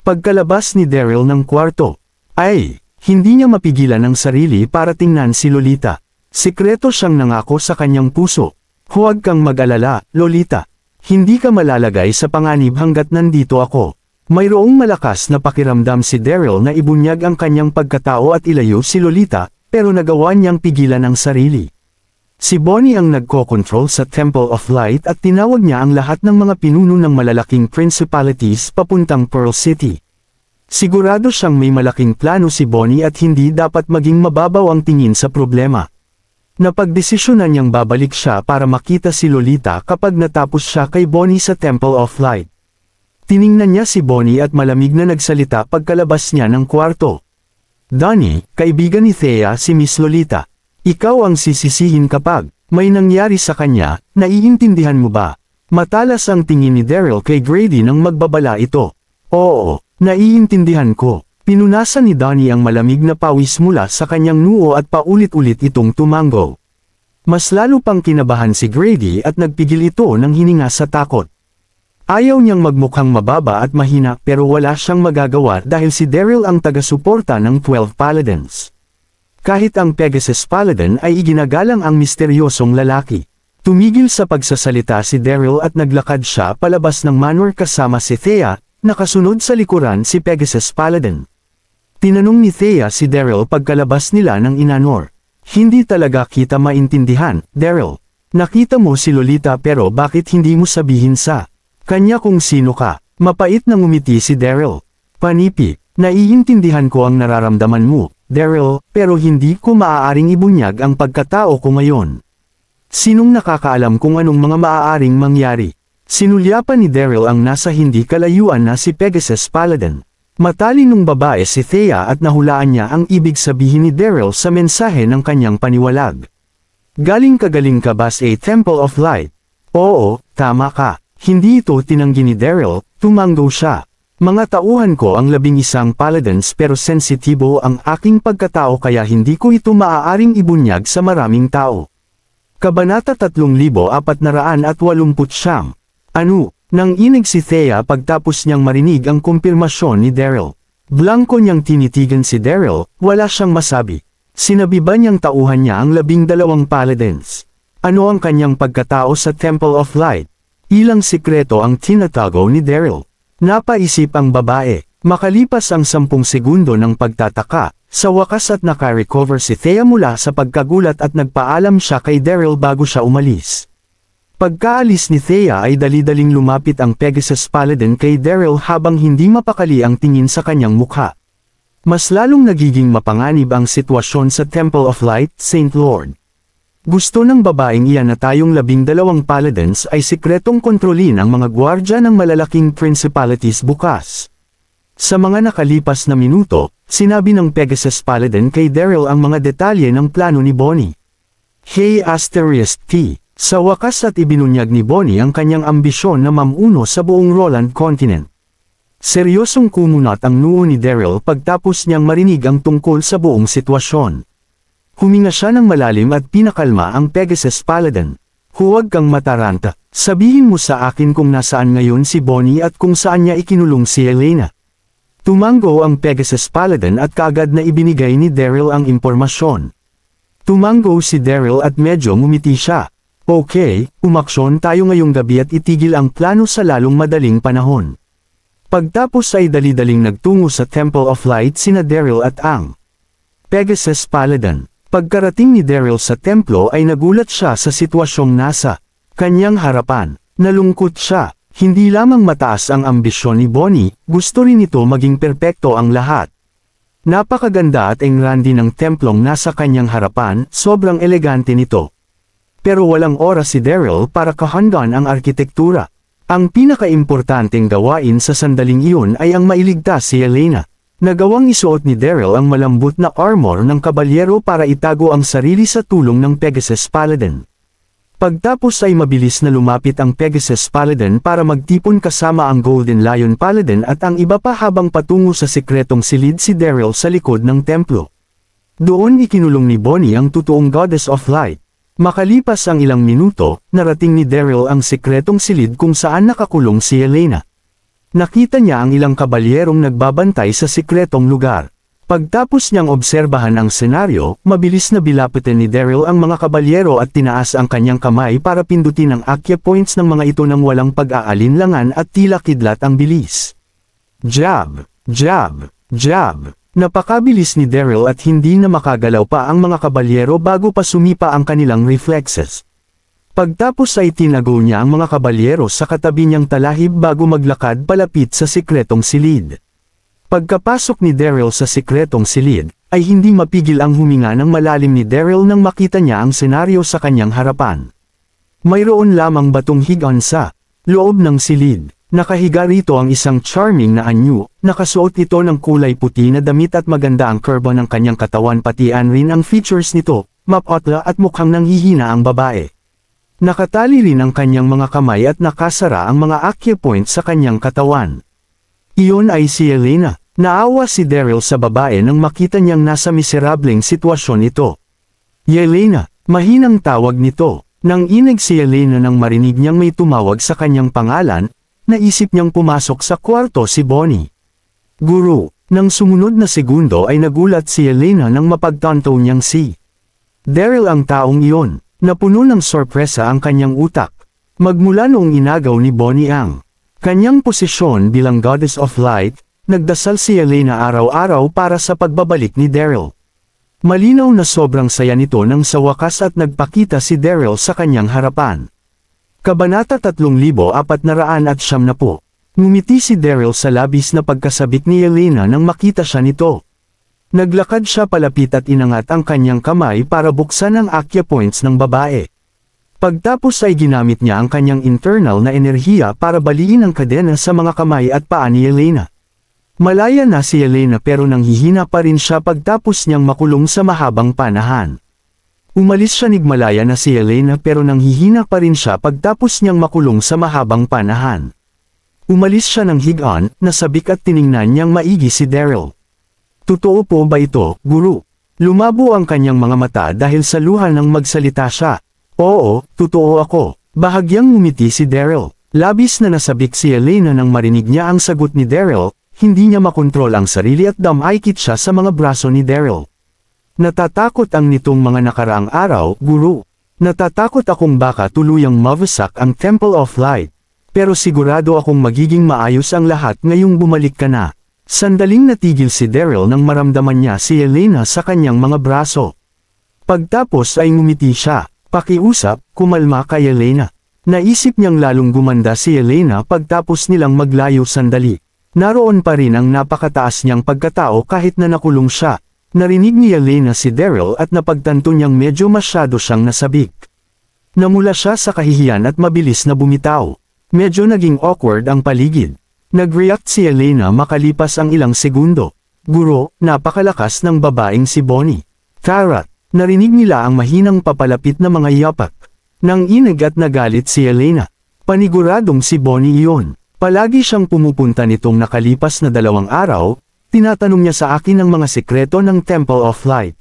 Pagkalabas ni Daryl ng kwarto, ay, hindi niya mapigilan ang sarili para tingnan si Lolita. Sikreto siyang nangako sa kanyang puso. Huwag kang mag-alala, Lolita. Hindi ka malalagay sa panganib hanggat nandito ako. Mayroong malakas na pakiramdam si Daryl na ibunyag ang kanyang pagkatao at ilayo si Lolita, pero nagawa niyang pigilan ang sarili. Si Bonnie ang nagko-control sa Temple of Light at tinawag niya ang lahat ng mga pinuno ng malalaking principalities papuntang Pearl City. Sigurado siyang may malaking plano si Bonnie at hindi dapat maging mababaw ang tingin sa problema. Napagdesisyonan niyang babalik siya para makita si Lolita kapag natapos siya kay Bonnie sa Temple of Light. Tiningnan niya si Bonnie at malamig na nagsalita pagkalabas niya ng kwarto. Danny, kaibigan ni Thea si Miss Lolita. Ikaw ang sisisihin kapag may nangyari sa kanya, naiintindihan mo ba? Matalas ang tingin ni Daryl kay Grady nang magbabala ito. Oo, naiintindihan ko. Pinunasan ni Danny ang malamig na pawis mula sa kanyang noo at paulit-ulit itong tumanggo. Mas lalo pang kinabahan si Grady at nagpigil ito ng hininga sa takot. Ayaw niyang magmukhang mababa at mahina pero wala siyang magagawa dahil si Daryl ang taga-suporta ng 12 Paladins. Kahit ang Pegasus Paladin ay iginagalang ang misteryosong lalaki. Tumigil sa pagsasalita si Daryl at naglakad siya palabas ng manor kasama si Thea, nakasunod sa likuran si Pegasus Paladin. Tinanong ni Thea si Daryl pagkalabas nila ng inanor. Hindi talaga kita maintindihan, Daryl. Nakita mo si Lolita pero bakit hindi mo sabihin sa kanya kung sino ka? Mapait na ngumiti si Daryl. Panipi, naiintindihan ko ang nararamdaman mo, Daryl, pero hindi ko maaaring ibunyag ang pagkatao ko ngayon. Sinong nakakaalam kung anong mga maaaring mangyari? Sinulyapan ni Daryl ang nasa hindi kalayuan na si Pegasus Paladin. Matalinong babae si Thea at nahulaan niya ang ibig sabihin ni Daryl sa mensahe ng kanyang paniwalag. Galing ka ba sa Temple of Light? Oo, tama ka. Hindi ito tinanggi ni Daryl, tumanggo siya. Mga tauhan ko ang 11 paladins pero sensitibo ang aking pagkatao kaya hindi ko ito maaaring ibunyag sa maraming tao. Kabanata 3489. Ano? Nang inig si Thea pagtapos niyang marinig ang kumpirmasyon ni Daryl. Blanko niyang tinitigan si Daryl, wala siyang masabi. Sinabi ba niyang tauhan niya ang 12 paladins? Ano ang kanyang pagkatao sa Temple of Light? Ilang sikreto ang tinatago ni Daryl. Napaisip ang babae. Makalipas ang 10 segundo ng pagtataka, sa wakas at naka-recover si Thea mula sa pagkagulat at nagpaalam siya kay Daryl bago siya umalis. Pagkaalis ni Thea ay dali-daling lumapit ang Pegasus Paladin kay Daryl habang hindi mapakali ang tingin sa kanyang mukha. Mas lalong nagiging mapanganib ang sitwasyon sa Temple of Light, St. Lord. Gusto ng babaeng iyan na tayong 12 paladins ay sikretong kontrolin ang mga gwardya ng malalaking principalities bukas. Sa mga nakalipas na minuto, sinabi ng Pegasus Paladin kay Daryl ang mga detalye ng plano ni Bonnie. Hey Asterisk T. Sa wakas at ibinunyag ni Bonnie ang kanyang ambisyon na mamuno sa buong Roland Continent. Seryosong kumunat ang noo ni Daryl pagtapos niyang marinig ang tungkol sa buong sitwasyon. Huminga siya ng malalim at pinakalma ang Pegasus Paladin. Huwag kang mataranta, sabihin mo sa akin kung nasaan ngayon si Bonnie at kung saan niya ikinulong si Elena. Tumango ang Pegasus Paladin at kaagad na ibinigay ni Daryl ang impormasyon. Tumango si Daryl at medyo ngumiti siya. Okay, umaksyon tayo ngayong gabi at itigil ang plano sa lalong madaling panahon. Pagtapos ay dali-daling nagtungo sa Temple of Light sina Daryl at ang Pegasus Paladin. Pagkarating ni Daryl sa templo ay nagulat siya sa sitwasyong nasa kanyang harapan. Nalungkot siya, hindi lamang mataas ang ambisyon ni Bonnie, gusto rin ito maging perpekto ang lahat. Napakaganda at engrande ng templong nasa kanyang harapan, sobrang elegante nito. Pero walang oras si Daryl para kahandaan ang arkitektura. Ang pinakaimportanteng gawain sa sandaling iyon ay ang mailigtas si Elena. Nagawang isuot ni Daryl ang malambot na armor ng kabalyero para itago ang sarili sa tulong ng Pegasus Paladin. Pagtapos ay mabilis na lumapit ang Pegasus Paladin para magtipon kasama ang Golden Lion Paladin at ang iba pa habang patungo sa sikretong silid si Daryl sa likod ng templo. Doon ikinulong ni Bonnie ang totoong Goddess of Light. Makalipas ang ilang minuto, narating ni Daryl ang sikretong silid kung saan nakakulong si Elena. Nakita niya ang ilang kabalyerong nagbabantay sa sikretong lugar. Pagtapos niyang obserbahan ang senaryo, mabilis na bilapitan ni Daryl ang mga kabalyero at tinaas ang kanyang kamay para pindutin ang Actia points ng mga ito nang walang pag-aalinlangan at tila kidlat ang bilis. Jab, jab, jab. Napakabilis ni Daryl at hindi na makagalaw pa ang mga kabalyero bago pa sumipa ang kanilang reflexes. Pagtapos ay tinago niya ang mga kabalyero sa katabi niyang talahib bago maglakad palapit sa sikretong silid. Pagkapasok ni Daryl sa sikretong silid, ay hindi mapigil ang huminga ng malalim ni Daryl nang makita niya ang senaryo sa kanyang harapan. Mayroon lamang batong higaan sa loob ng silid. Nakahiga rito ang isang charming na anyo, nakasuot ito ng kulay puti na damit at maganda ang kurbo ng kanyang katawan pati rin ang features nito, mapotla at mukhang nanghihina ang babae. Nakatali rin ang kanyang mga kamay at nakasara ang mga Actia points sa kanyang katawan. Iyon ay si Elena. Naawa si Daryl sa babae nang makita niyang nasa miserableng sitwasyon ito. Yelena, mahinang tawag nito. Nang inig si Elena nang marinig niyang may tumawag sa kanyang pangalan, naisip niyang pumasok sa kwarto si Bonnie. Guru, nang sumunod na segundo ay nagulat si Elena nang mapagtanto niyang si Daryl ang taong iyon. Napuno ng sorpresa ang kanyang utak. Magmula noong inagaw ni Bonnie ang kanyang posisyon bilang Goddess of Light, nagdasal si Elena araw-araw para sa pagbabalik ni Daryl. Malinaw na sobrang saya nito nang sa wakas at nagpakita si Daryl sa kanyang harapan. Kabanata 3470. Ngumiti si Daryl sa labis na pagkasabik ni Elena nang makita siya nito. Naglakad siya palapit at inangat ang kanyang kamay para buksan ang Actia points ng babae. Pagtapos ay ginamit niya ang kanyang internal na enerhiya para baliin ang kadena sa mga kamay at paa ni Elena. Malaya na si Elena pero nanghihina pa rin siya pagtapos niyang makulong sa mahabang panahan. Umalis siya nigmalaya na si Elena pero nanghihina pa rin siya pagtapos niyang makulong sa mahabang panahan. Umalis siya ng higaan, nasabik at tiningnan niyang maigi si Daryl. Totoo po ba ito, Guru? Lumabo ang kanyang mga mata dahil sa luha nang magsalita siya. Oo, totoo ako. Bahagyang ngumiti si Daryl. Labis na nasabik si Elena nang marinig niya ang sagot ni Daryl, hindi niya makontrol ang sarili at damaykit siya sa mga braso ni Daryl. Natatakot ang nitong mga nakaraang araw, Guru. Natatakot akong baka tuluyang mawasak ang Temple of Light. Pero sigurado akong magiging maayos ang lahat ngayong bumalik ka na. Sandaling natigil si Daryl nang maramdaman niya si Elena sa kanyang mga braso. Pagtapos ay ngumiti siya. Pakiusap, kumalma kay Elena. Naisip niyang lalong gumanda si Elena pagtapos nilang maglayo sandali. Naroon pa rin ang napakataas niyang pagkatao kahit na nakulong siya. Narinig ni Elena si Daryl at napagtanto niyang medyo masyado siyang nasabik. Namula siya sa kahihiyan at mabilis na bumitaw. Medyo naging awkward ang paligid. Nag-react si Elena makalipas ang ilang segundo. Guro, napakalakas ng babaeng si Bonnie. Karat, narinig nila ang mahinang papalapit na mga yapak. Nang inig at nagalit si Elena. Paniguradong si Bonnie iyon. Palagi siyang pumupunta nitong nakalipas na 2 araw, tinatanong niya sa akin ang mga sekreto ng Temple of Light.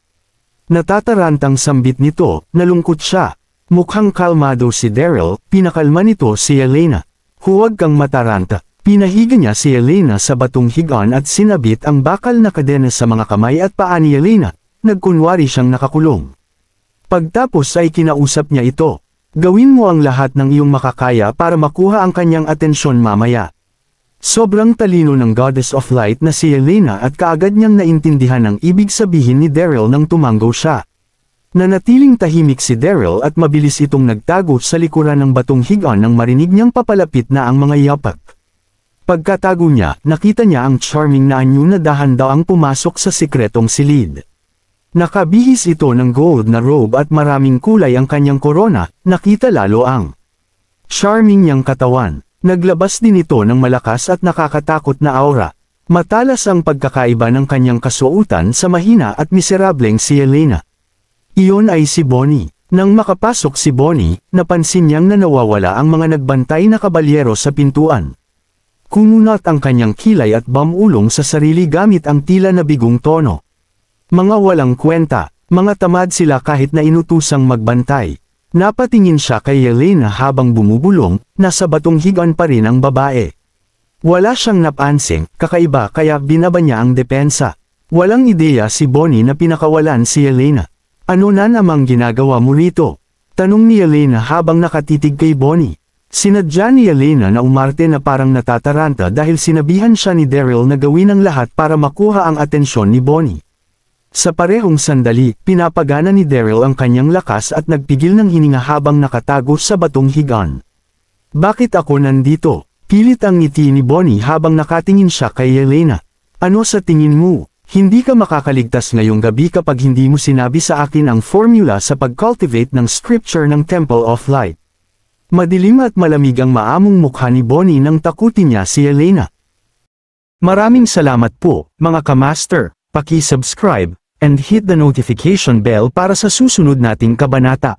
Natatarantang sambit nito, nalungkot siya. Mukhang kalmado si Daryl, pinakalma nito si Elena. Huwag kang mataranta. Pinahiga niya si Elena sa batong higaan at sinabit ang bakal na kadena sa mga kamay at paa ni Elena. Nagkunwari siyang nakakulong. Pagtapos ay kinausap niya ito. Gawin mo ang lahat ng iyong makakaya para makuha ang kanyang atensyon mamaya. Sobrang talino ng Goddess of Light na si Elena at kaagad niyang naintindihan ang ibig sabihin ni Daryl nang tumanggo siya. Nanatiling tahimik si Daryl at mabilis itong nagtago sa likuran ng batong higaan nang marinig niyang papalapit na ang mga yapak. Pagkatago niya, nakita niya ang charming na anyo na dahan daw ang pumasok sa sikretong silid. Nakabihis ito ng gold na robe at maraming kulay ang kanyang korona, nakita lalo ang charming niyang katawan. Naglabas din ito ng malakas at nakakatakot na aura. Matalas ang pagkakaiba ng kanyang kasuotan sa mahina at miserableng si Elena. Iyon ay si Bonnie. Nang makapasok si Bonnie, napansin niyang na nawawala ang mga nagbantay na kabalyero sa pintuan. Kumunat ang kanyang kilay at bamulong sa sarili gamit ang tila na bigong tono. Mga walang kwenta, mga tamad sila kahit na inutusang magbantay. Napatingin siya kay Elena habang bumubulong, nasa batong higaan pa rin ang babae. Wala siyang napansing, kakaiba kaya binaba niya ang depensa. Walang ideya si Bonnie na pinakawalan si Elena. Ano na namang ginagawa mo rito? Tanong ni Elena habang nakatitig kay Bonnie. Sinadya ni Elena na umarte na parang natataranta dahil sinabihan siya ni Daryl na gawin ang lahat para makuha ang atensyon ni Bonnie. Sa parehong sandali, pinapagana ni Daryl ang kanyang lakas at nagpigil ng hininga habang nakatago sa batong higaan. Bakit ako nandito? Pilit ang ngiti ni Bonnie habang nakatingin siya kay Elena. Ano sa tingin mo? Hindi ka makakaligtas ngayong gabi kapag hindi mo sinabi sa akin ang formula sa pag-cultivate ng scripture ng Temple of Light. Madilim at malamig ang maamong mukha ni Bonnie nang takutin niya si Elena. Maraming salamat po, mga kamaster. Paki-subscribe, and hit the notification bell para sa susunod nating kabanata.